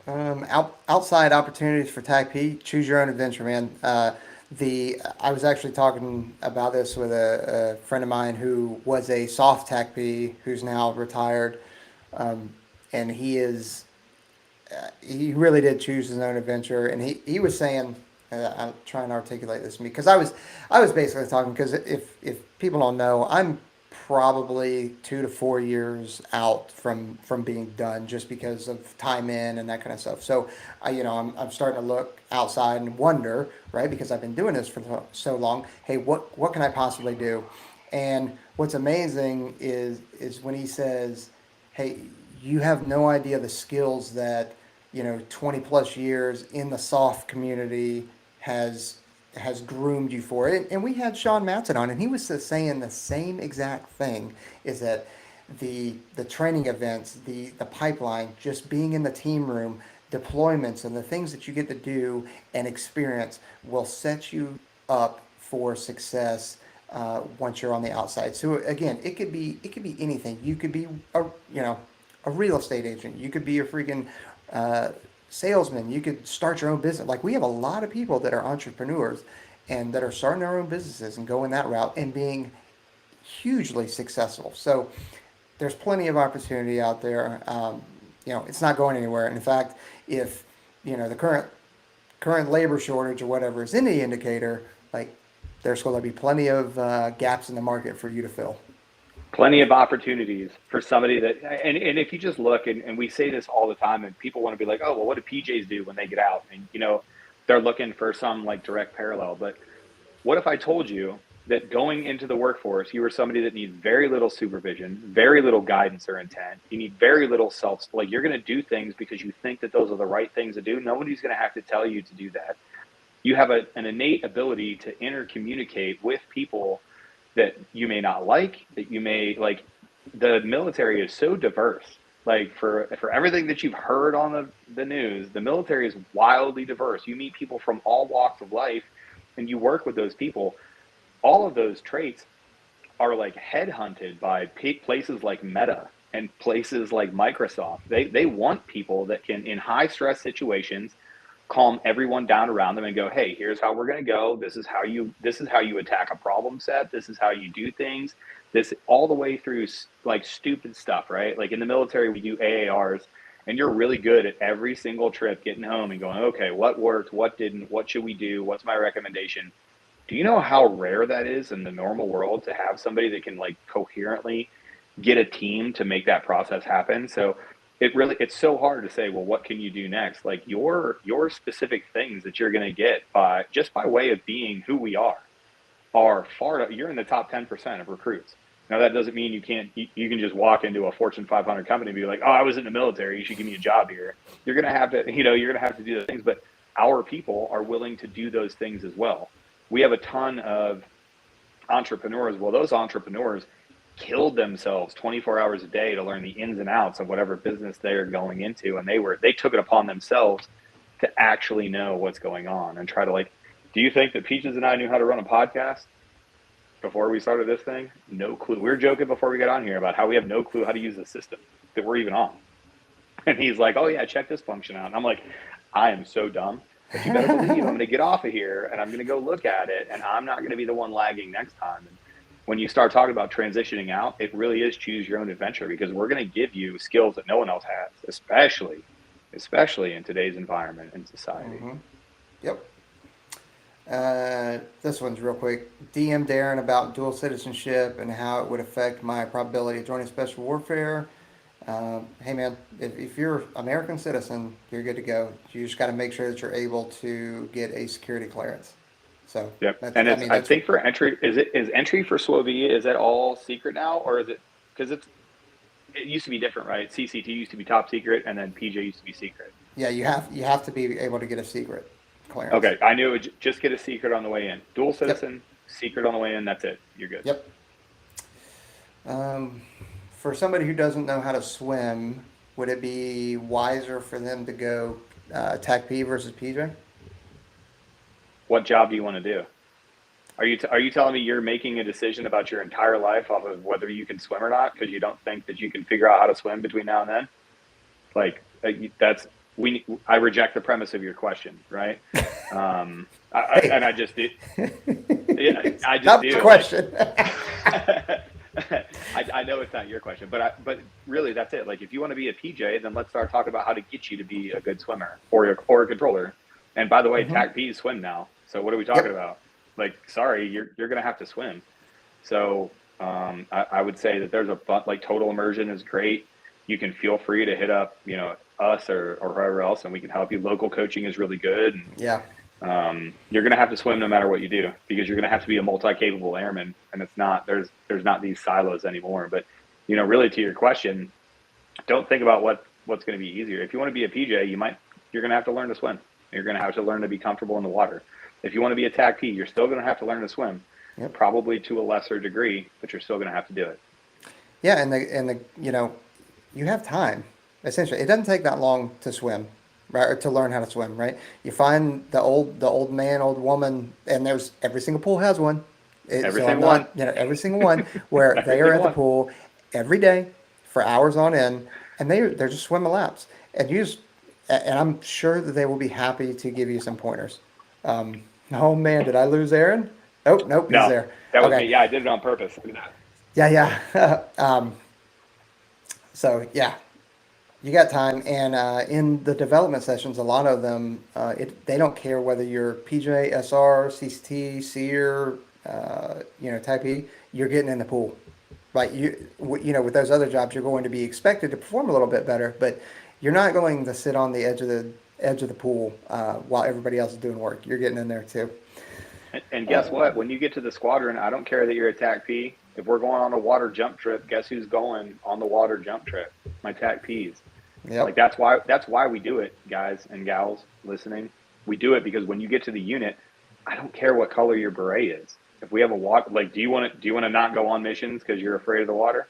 Outside opportunities for TAC P, choose your own adventure, man. I was actually talking about this with a friend of mine who was a soft TAC P who's now retired, um, and he really did choose his own adventure, and he was saying, I'm trying to articulate this to me because I was basically talking because if people don't know, I'm probably 2 to 4 years out from being done just because of time in and that kind of stuff. So I'm starting to look outside and wonder, right? Because I've been doing this for so long. Hey, what can I possibly do? And what's amazing is when he says, hey, you have no idea the skills that 20 plus years in the soft community has groomed you for it. And we had Sean Matson on, and he was saying the same exact thing: is that the training events, the pipeline, just being in the team room, deployments, and the things that you get to do and experience will set you up for success once you're on the outside. So again, it could be anything. You could be a a real estate agent. You could be a freaking uh, salesman. You could start your own business. Like we have a lot of people that are entrepreneurs and that are starting their own businesses and going that route and being hugely successful. So there's plenty of opportunity out there. It's not going anywhere. And in fact, if the current labor shortage or whatever is any indicator, like there's going to be plenty of gaps in the market for you to fill.
Plenty of opportunities for somebody that, and if you just look, and we say this all the time, and people want to be like, oh, well, what do PJs do when they get out? And, they're looking for some like direct parallel. But what if I told you that going into the workforce, you were somebody that needs very little supervision, very little guidance or intent. You need very little like you're going to do things because you think that those are the right things to do. Nobody's going to have to tell you to do that. You have an innate ability to intercommunicate with people that you may not like, that you may like. The military is so diverse. Like for everything that you've heard on the news, the military is wildly diverse. You meet people from all walks of life and you work with those people. All of those traits are like headhunted by places like Meta and places like Microsoft. They want people that can, in high stress situations, calm everyone down around them and go, hey, here's how we're going to go. This is how you attack a problem set. This is how you do things. This all the way through like stupid stuff, right? Like in the military, we do AARs, and you're really good at every single trip getting home and going, okay, what worked, what didn't, what should we do, what's my recommendation? Do you know how rare that is in the normal world to have somebody that can like coherently get a team to make that process happen? So it's so hard to say, well, what can you do next? Like your specific things that you're going to get by way of being who we are you're in the top 10% of recruits. Now that doesn't mean you can just walk into a Fortune 500 company and be like, oh, I was in the military, you should give me a job here. You're going to have to, you're going to have to do those things, but our people are willing to do those things as well. We have a ton of entrepreneurs. Well, those entrepreneurs killed themselves 24 hours a day to learn the ins and outs of whatever business they're going into. And they took it upon themselves to actually know what's going on and try to like, do you think that Peaches and I knew how to run a podcast before we started this thing? No clue. We were joking before we got on here about how we have no clue how to use the system that we're even on. And he's like, oh yeah, check this function out. And I'm like, I am so dumb. But you better believe I'm going to get off of here and I'm going to go look at it, and I'm not going to be the one lagging next time. And when you start talking about transitioning out, it really is choose your own adventure, because we're going to give you skills that no one else has, especially in today's environment and society.
Mm-hmm. Yep. This one's real quick. DM Darren about dual citizenship and how it would affect my probability of joining special warfare. Hey man, if you're American citizen, you're good to go. You just got to make sure that you're able to get a security clearance. So
yep. And I think for entry, is entry for SWOV, is that all secret now, or is it, because it used to be different, right? CCT used to be top secret, and then PJ used to be secret.
Yeah, you have to be able to get a secret clearance.
Okay, I knew it, just get a secret on the way in. Dual citizen, yep. Secret on the way in. That's it. You're good.
Yep. For somebody who doesn't know how to swim, would it be wiser for them to go TAC P versus PJ?
What job do you want to do? Are you telling me you're making a decision about your entire life off of whether you can swim or not because you don't think that you can figure out how to swim between now and then? Like I reject the premise of your question, right? I just did. Yeah, I just
not
do.
the question.
I know it's not your question, but really that's it. Like if you want to be a PJ, then let's start talking about how to get you to be a good swimmer or a controller. And by the way, TAC P's swim now. So what are we talking about? Like, sorry, you're going to have to swim. So I would say that there's like total immersion is great. You can feel free to hit up, us or whoever else, and we can help you. Local coaching is really good. And,
yeah.
You're going to have to swim no matter what you do, because you're going to have to be a multi-capable airman, and it's not, there's not these silos anymore. But, really to your question, don't think about what's going to be easier. If you want to be a PJ, you're going to have to learn to swim. You're going to have to learn to be comfortable in the water. If you want to be a TAC P, you're still going to have to learn to swim, probably to a lesser degree, but you're still going to have to do it.
Yeah. And you have time, essentially. It doesn't take that long to swim. Right, or to learn how to swim, right? You find the old man, old woman, and there's every single pool has one.
Every single one.
Every single one where they are at the pool every day for hours on end, and they're just swimming laps, and and I'm sure that they will be happy to give you some pointers. Oh man, did I lose Aaron? Oh nope, he's
No,
there.
that was me.
Okay,
Yeah, I did it on purpose. Look at that.
yeah, yeah. So yeah, you got time, and in the development sessions, a lot of them, they don't care whether you're PJ, SR, CCT, SEER, Type E. You're getting in the pool, right? With those other jobs, you're going to be expected to perform a little bit better, but you're not going to sit on the edge of the pool while everybody else is doing work. You're getting in there too.
And guess what? When you get to the squadron, I don't care that you're a TAC P. If we're going on a water jump trip, guess who's going on the water jump trip? My TAC Ps. Like
Yep.
that's why we do it, guys and gals listening. We do it because when you get to the unit, I don't care what color your beret is. If we have a water, like, do you want to not go on missions because you're afraid of the water?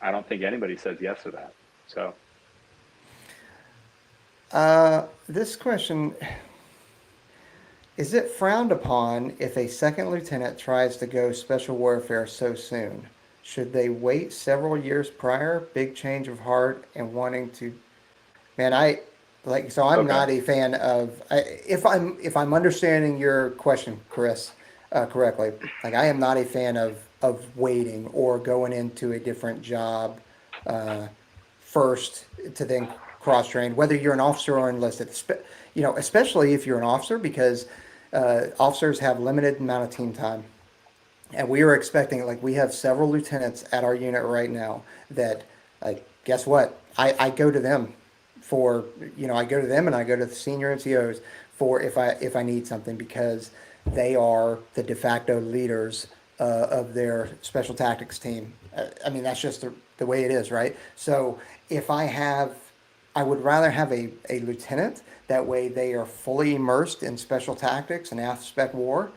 I don't think anybody says yes to that. So
This question: is it frowned upon if a second lieutenant tries to go special warfare so soon? Should they wait several years prior? Big change of heart and wanting to. Man, so I'm
okay,
not a fan of. If I'm understanding your question, Chris, correctly, like I am not a fan of waiting or going into a different job uh, first to then cross train, whether you're an officer or enlisted. Especially if you're an officer, because officers have limited amount of team time. And we are expecting, like, we have several lieutenants at our unit right now that, like, guess what? I go to them for, I go to them and I go to the senior NCOs for if I need something, because they are the de facto leaders of their special tactics team. I mean, that's just the way it is, right? So if I would rather have a lieutenant. That way they are fully immersed in special tactics and aspect war,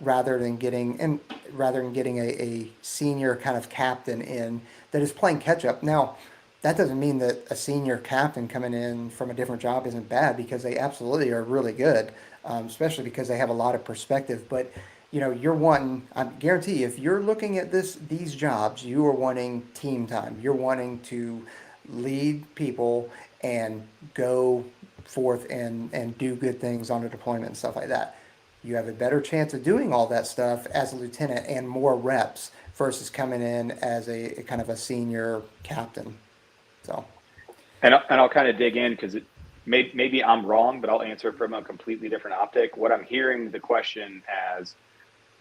rather than getting a senior kind of captain in that is playing catch up. Now, that doesn't mean that a senior captain coming in from a different job isn't bad, because they absolutely are really good, especially because they have a lot of perspective. But you're wanting, I guarantee you, if you're looking at these jobs, you are wanting team time. You're wanting to lead people and go forth and do good things on a deployment and stuff like that. You have a better chance of doing all that stuff as a lieutenant and more reps versus coming in as a kind of a senior captain. So,
and I'll kind of dig in because maybe I'm wrong, but I'll answer it from a completely different optic. What I'm hearing the question as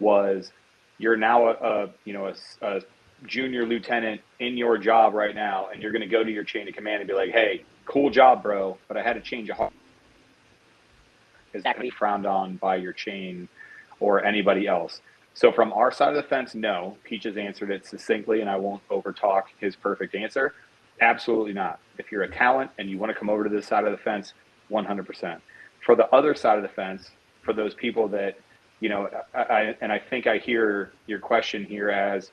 was, you're now a junior lieutenant in your job right now, and you're going to go to your chain of command and be like, hey, cool job, bro, but I had to change a heart. Is that going to be frowned on by your chain or anybody else? So from our side of the fence, no. Peaches answered it succinctly, and I won't overtalk his perfect answer. Absolutely not. If you're a talent and you want to come over to this side of the fence, 100%. For the other side of the fence, for those people that, I think I hear your question here as,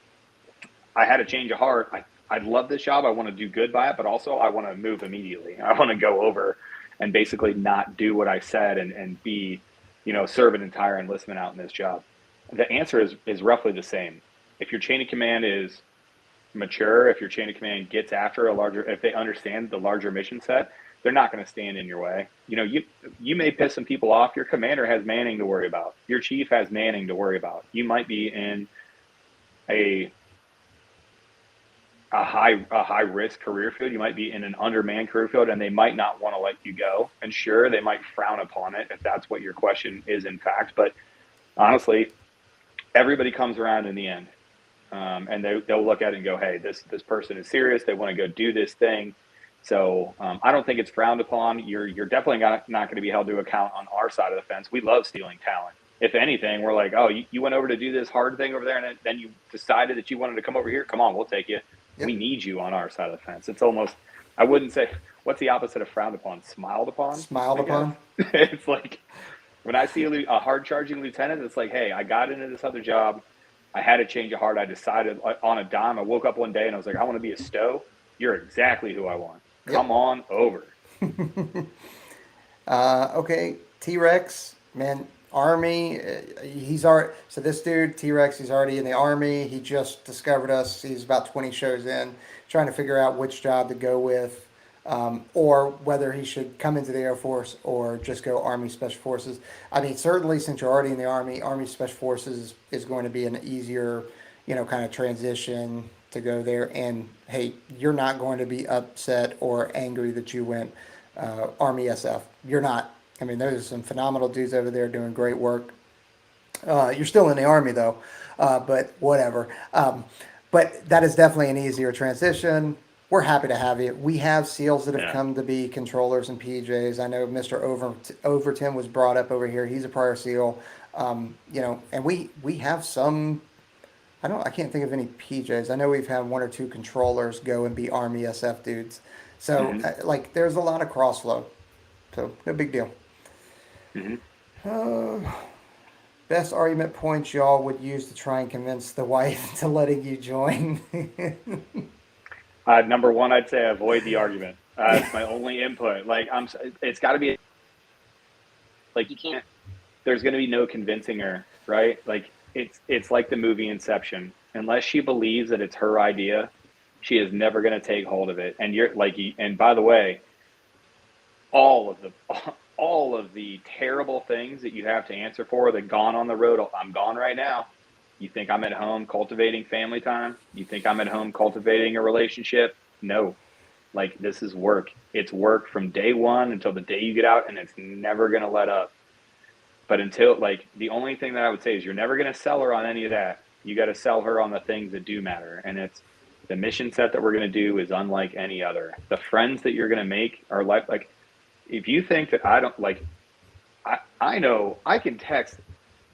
I had a change of heart. I love this job. I want to do good by it, but also I want to move immediately. I want to go over and basically not do what I said and be, serve an entire enlistment out in this job. The answer is roughly the same. If your chain of command is mature, if your chain of command gets after if they understand the larger mission set, they're not going to stand in your way. You may piss some people off. Your commander has Manning to worry about. Your chief has Manning to worry about. You might be in a high risk career field. You might be in an undermanned career field, and they might not want to let you go. And sure, they might frown upon it if that's what your question is, in fact. But honestly, everybody comes around in the end, and they'll look at it and go, "Hey, this person is serious. They want to go do this thing." So I don't think it's frowned upon. You're definitely not going to be held to account on our side of the fence. We love stealing talent. If anything, we're like, oh, you went over to do this hard thing over there, and then you decided that you wanted to come over here. Come on, we'll take you. We
yep,
need you on our side of the fence. It's almost, I wouldn't say, what's the opposite of frowned upon? Smiled upon,
smiled
I guess.
upon.
It's like when I see a hard charging lieutenant, it's like, hey, I got into this other job. I had a change of heart. I decided on a dime. I woke up one day and I was like, I want to be a stow. You're exactly who I want. Come
Yep.
on over.
Okay, T Rex, man. Army, he's already, so this dude, T Rex, he's already in the Army. He just discovered us. He's about 20 shows in, trying to figure out which job to go with, or whether he should come into the Air Force or just go Army Special Forces. I mean, certainly since you're already in the Army, Army Special Forces is going to be an easier, kind of transition to go there. And hey, you're not going to be upset or angry that you went Army SF. You're not. I mean, there's some phenomenal dudes over there doing great work. You're still in the Army though, but whatever. But that is definitely an easier transition. We're happy to have you. We have SEALs that have
Yeah.
come to be controllers and PJs. I know Mr. Overton was brought up over here. He's a prior SEAL. And we have some. I can't think of any PJs. I know we've had one or two controllers go and be Army SF dudes. So
Hmm.
like, there's a lot of crossflow. So no big deal.
Hmm.
Uh, Best argument points y'all would use to try and convince the wife to letting you join.
Number one, I'd say avoid the argument. It's my only input. Like it's got to be like you can't. There's going to be no convincing her, right? Like it's like the movie Inception. Unless she believes that it's her idea, she is never going to take hold of it. And you're like, and by the way, all of the all of the terrible things that you have to answer for that gone on the road. I'm gone right now. You think I'm at home cultivating family time? You think I'm at home cultivating a relationship? No. Like this is work. It's work from day one until the day you get out, and it's never going to let up. But until like the only thing that I would say is you're never going to sell her on any of that. You got to sell her on the things that do matter. And it's the mission set that we're going to do is unlike any other. The friends that you're going to make are like if you think that I don't like, I know I can text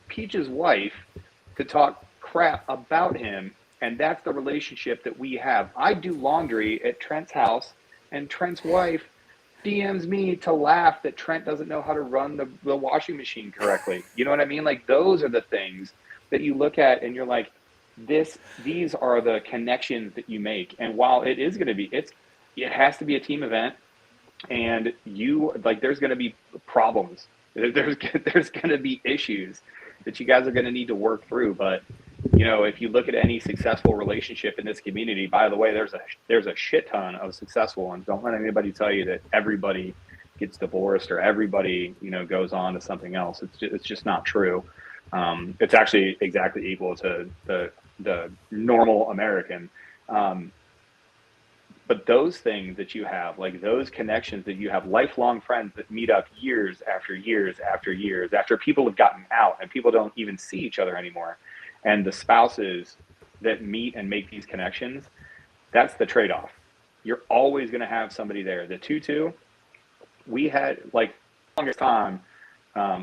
Peach's wife to talk crap about him, and that's the relationship that we have. I do laundry at Trent's house, and Trent's wife DMs me to laugh that Trent doesn't know how to run the washing machine correctly. You know what I mean? Like those are the things that you look at and you're like, these are the connections that you make. And while it is going to be, it has to be a team event, and you like there's going to be problems, there's going to be issues that you guys are going to need to work through. But if you look at any successful relationship in this community, by the way, there's a shit ton of successful ones. Don't let anybody tell you that everybody gets divorced or everybody goes on to something else. It's just not true. It's actually exactly equal to the normal American. But those things that you have, like those connections that you have, lifelong friends that meet up years after years after years, after people have gotten out and people don't even see each other anymore, and the spouses that meet and make these connections, that's the trade-off. You're always going to have somebody there. The tutu, we had like the longest time,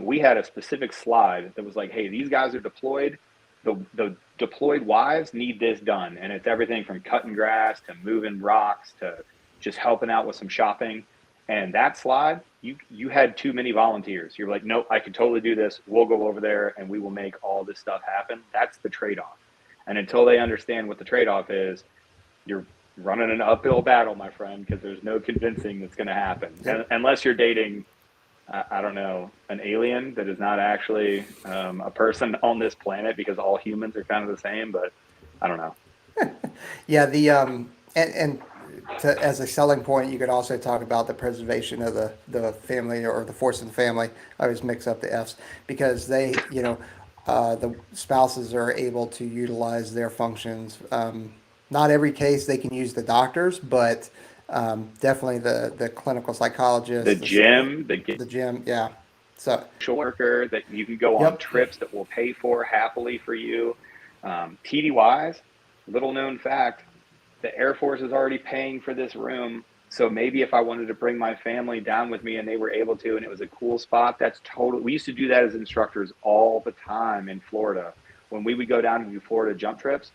we had a specific slide that was like, hey, these guys are deployed. The deployed wives need this done. And it's everything from cutting grass to moving rocks to just helping out with some shopping. And that slide, you had too many volunteers. You're like, nope, I can totally do this. We'll go over there and we will make all this stuff happen. That's the trade-off. And until they understand what the trade-off is, you're running an uphill battle, my friend, because there's no convincing that's going to happen.
Yep.
Unless you're dating, I don't know, an alien that is not actually a person on this planet, because all humans are kind of the same, but I don't know.
Yeah, as a selling point, you could also talk about the preservation of the family or the force of the family. I always mix up the F's because the spouses are able to utilize their functions. Not every case they can use the doctors, but definitely the clinical
The
psychologists,
gym,
the gym. Yeah. So,
social worker that you can go on
yep.
trips that will pay for happily for you. TDYs, little known fact, the Air Force is already paying for this room. So maybe if I wanted to bring my family down with me and they were able to, and it was a cool spot, that's totally, we used to do that as instructors all the time in Florida. When we would go down and do Florida jump trips,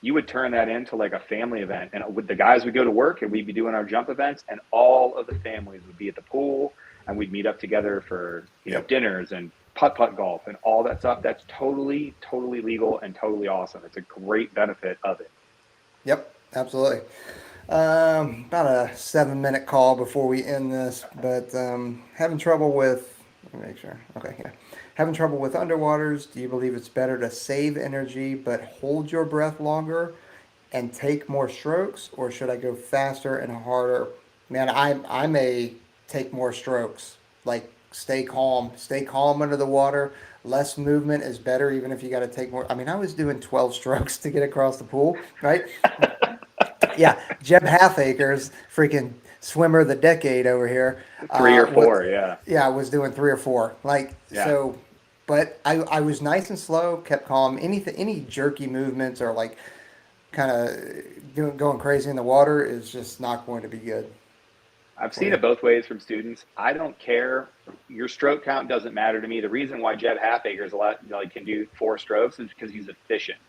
you would turn that into like a family event. And the guys would go to work and we'd be doing our jump events, and all of the families would be at the pool and we'd meet up together for,
Yep.
dinners and putt-putt golf and all that stuff. That's totally, totally legal and totally awesome. It's a great benefit of it.
Yep. Absolutely. About a 7-minute call before we end this, but having trouble with Let me make sure. Okay, yeah. Having trouble with underwaters, do you believe it's better to save energy but hold your breath longer and take more strokes, or should I go faster and harder? Man, I'm a take more strokes. Like stay calm under the water. Less movement is better, even if you got to take more. I mean, I was doing 12 strokes to get across the pool, right? Yeah, Jeb Halfacres, freaking swimmer of the decade over here.
Three or
What?
four, yeah.
Yeah, I was doing three or four. Like
Yeah.
so, but I was nice and slow, kept calm. Anything, any jerky movements or like kind of going crazy in the water is just not going to be good
I've
for
seen
you.
it both ways from students. I don't care. Your stroke count doesn't matter to me. The reason why Jed Halfacres a lot like can do 4 strokes is because he's efficient.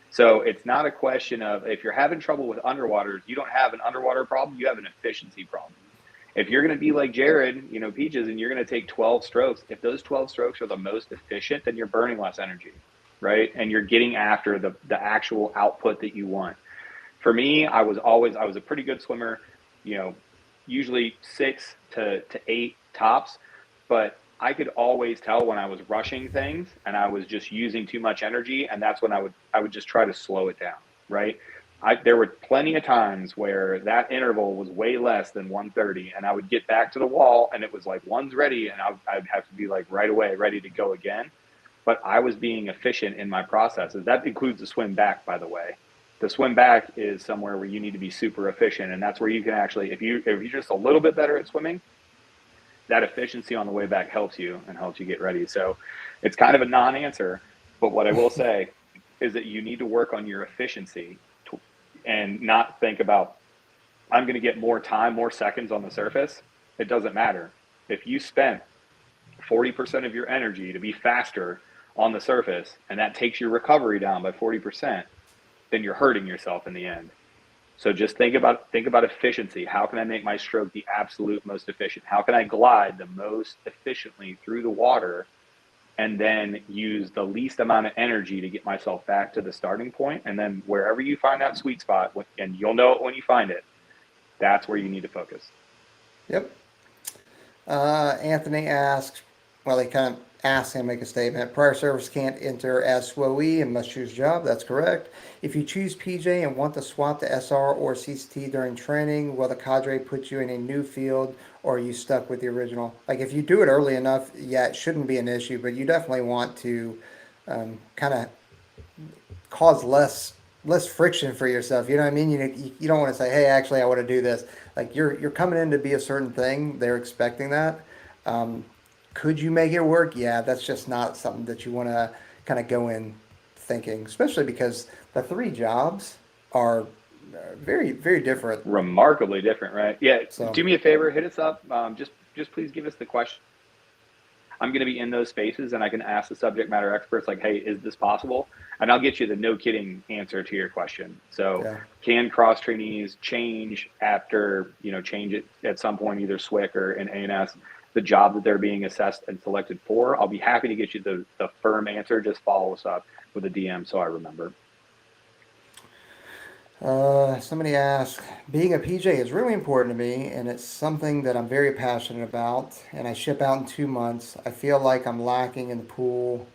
So it's not a question of if you're having trouble with underwater, you don't have an underwater problem, you have an efficiency problem. If you're going to be like Jared, Peaches, and you're going to take 12 strokes, if those 12 strokes are the most efficient, then you're burning less energy, right? And you're getting after the actual output that you want. For me, I was a pretty good swimmer, you know, usually 6 to 8 tops, but I could always tell when I was rushing things and I was just using too much energy, and that's when I would just try to slow it down, right? There were plenty of times where that interval was way less than 130, and I would get back to the wall, and it was like one's ready, and I'd have to be like right away ready to go again. But I was being efficient in my processes. That includes the swim back, by the way. The swim back is somewhere where you need to be super efficient, and that's where you can actually, if you're just a little bit better at swimming, that efficiency on the way back helps you and helps you get ready. So it's kind of a non-answer, but what I will say is that you need to work on your efficiency and not think about I'm going to get more time, more seconds on the surface. It doesn't matter. If you spent 40% of your energy to be faster on the surface and that takes your recovery down by 40%, then you're hurting yourself in the end. So just think about efficiency. How can I make my stroke the absolute most efficient? How can I glide the most efficiently through the water and then use the least amount of energy to get myself back to the starting point? And then wherever you find that sweet spot, and you'll know it when you find it, that's where you need to focus.
Yep. Anthony asks, well, he kind of asks him to make a statement. Prior service can't enter as SWOE and must choose job. That's correct. If you choose PJ and want to swap to SR or CCT during training, will the cadre put you in a new field or are you stuck with the original? Like if you do it early enough, yeah, it shouldn't be an issue, but you definitely want to kind of cause less friction for yourself. You know what I mean? You don't want to say, hey, actually, I want to do this. Like you're coming in to be a certain thing. They're expecting that. Um, could you make it work? Yeah, that's just not something that you want to kind of go in thinking, especially because the three jobs are very different.
Remarkably different, right? Yeah.
So
Do me a favor, hit us up. Just please give us the question. I'm going to be in those spaces and I can ask the subject matter experts like, hey, is this possible? And I'll get you the no kidding answer to your question. So
yeah,
can cross trainees change after, change it at some point, either SWIC or in ANS, the job that they're being assessed and selected for? I'll be happy to get you the firm answer. Just follow us up with a DM so I remember.
somebody asked, being a PJ is really important to me, and it's something that I'm very passionate about. And I ship out in 2 months. I feel like I'm lacking in the pool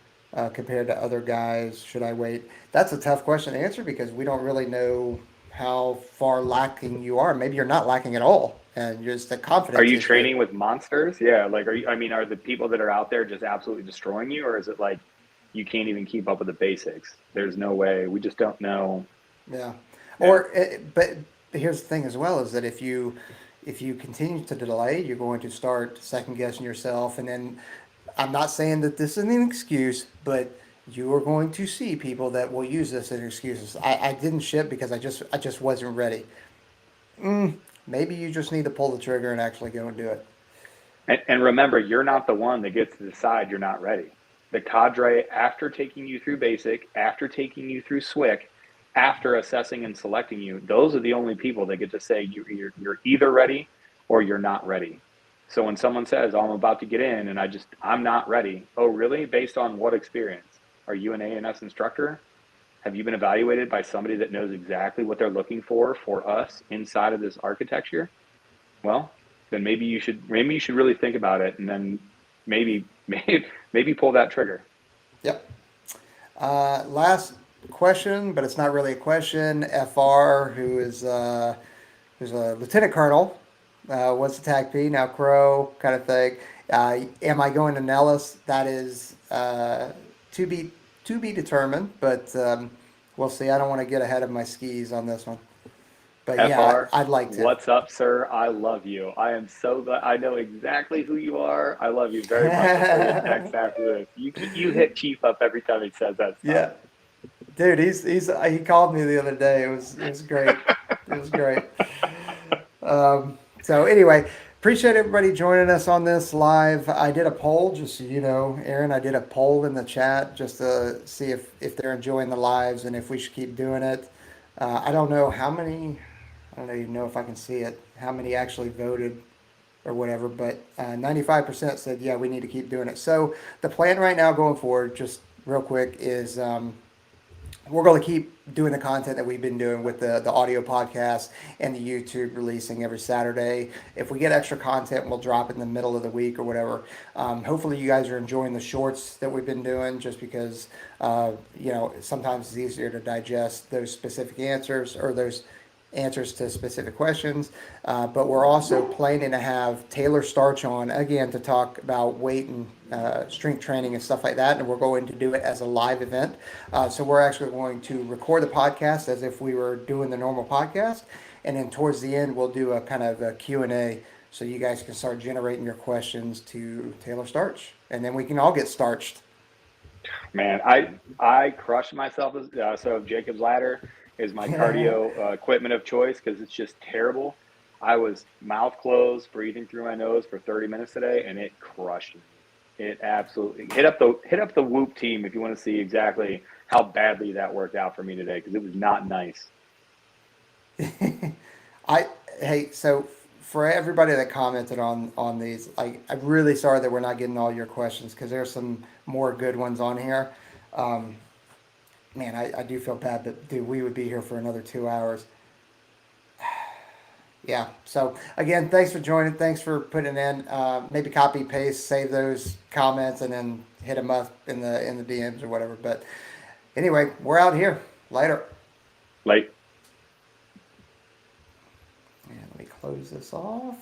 compared to other guys. Should I wait? That's a tough question to answer because we don't really know how far lacking you are. Maybe you're not lacking at all, and just a
Are
confidence
you
issue.
training with monsters? Yeah. Like, are the people that are out there just absolutely destroying you? Or is it like you can't even keep up with the basics? There's no way. We just don't know.
Yeah.
Yeah.
But here's the thing as well is that if you continue to delay, you're going to start second guessing yourself, and then I'm not saying that this is an excuse, but you are going to see people that will use this as excuses. I didn't ship because I just wasn't ready. Maybe you just need to pull the trigger and actually go and do it.
And remember, you're not the one that gets to decide you're not ready. The cadre, after taking you through basic, after taking you through SWIC, after assessing and selecting you, those are the only people that get to say you're either ready or you're not ready. So when someone says, oh, I'm about to get in and I'm not ready. Oh, really? Based on what experience? Are you an ANS instructor? Have you been evaluated by somebody that knows exactly what they're looking for us inside of this architecture? Well, then maybe you should really think about it and then maybe pull that trigger.
Yep. Last question, but it's not really a question. FR, who's a lieutenant colonel, was a TAC P, now Crow kind of thing. Am I going to Nellis? That is to be to be determined, but we'll see. I don't want to get ahead of my skis on this one, but yeah,
FR,
I'd like to.
what's up, sir? I love you. I am so glad. I know exactly who you are. I love you very much. I'll send you a text after this. You hit Chief up every time he says that stuff.
Yeah, dude, he called me the other day. It was great. It was great. So anyway, appreciate everybody joining us on this live. I did a poll, just so you know, Aaron. I did a poll in the chat just to see if they're enjoying the lives and if we should keep doing it. I don't know how many. I don't even know if I can see it. How many actually voted or whatever, but 95% said yeah, we need to keep doing it. So the plan right now going forward, just real quick, is we're going to keep doing the content that we've been doing with the audio podcast and the YouTube releasing every Saturday. If we get extra content, we'll drop it in the middle of the week or whatever. Hopefully, you guys are enjoying the shorts that we've been doing just because, sometimes it's easier to digest those specific answers or those answers to specific questions. But we're also planning to have Taylor Starch on again to talk about weight and strength training and stuff like that. And we're going to do it as a live event. So we're actually going to record the podcast as if we were doing the normal podcast. And then towards the end, we'll do a kind of a Q&A so you guys can start generating your questions to Taylor Starch. And then we can all get starched.
Man, I crush myself. So Jacob's ladder is my cardio equipment of choice because it's just terrible. I was mouth closed, breathing through my nose for 30 minutes today, and it crushed me. It absolutely hit up the Whoop team if you want to see exactly how badly that worked out for me today because it was not nice.
So for everybody that commented on these, I'm really sorry that we're not getting all your questions because there's some more good ones on here. Man, I do feel bad, but dude, we would be here for another 2 hours. Yeah. So again, thanks for joining. Thanks for putting in. Maybe copy paste, save those comments, and then hit them up in the DMs or whatever. But anyway, we're out here. Later.
Like
And let me close this off.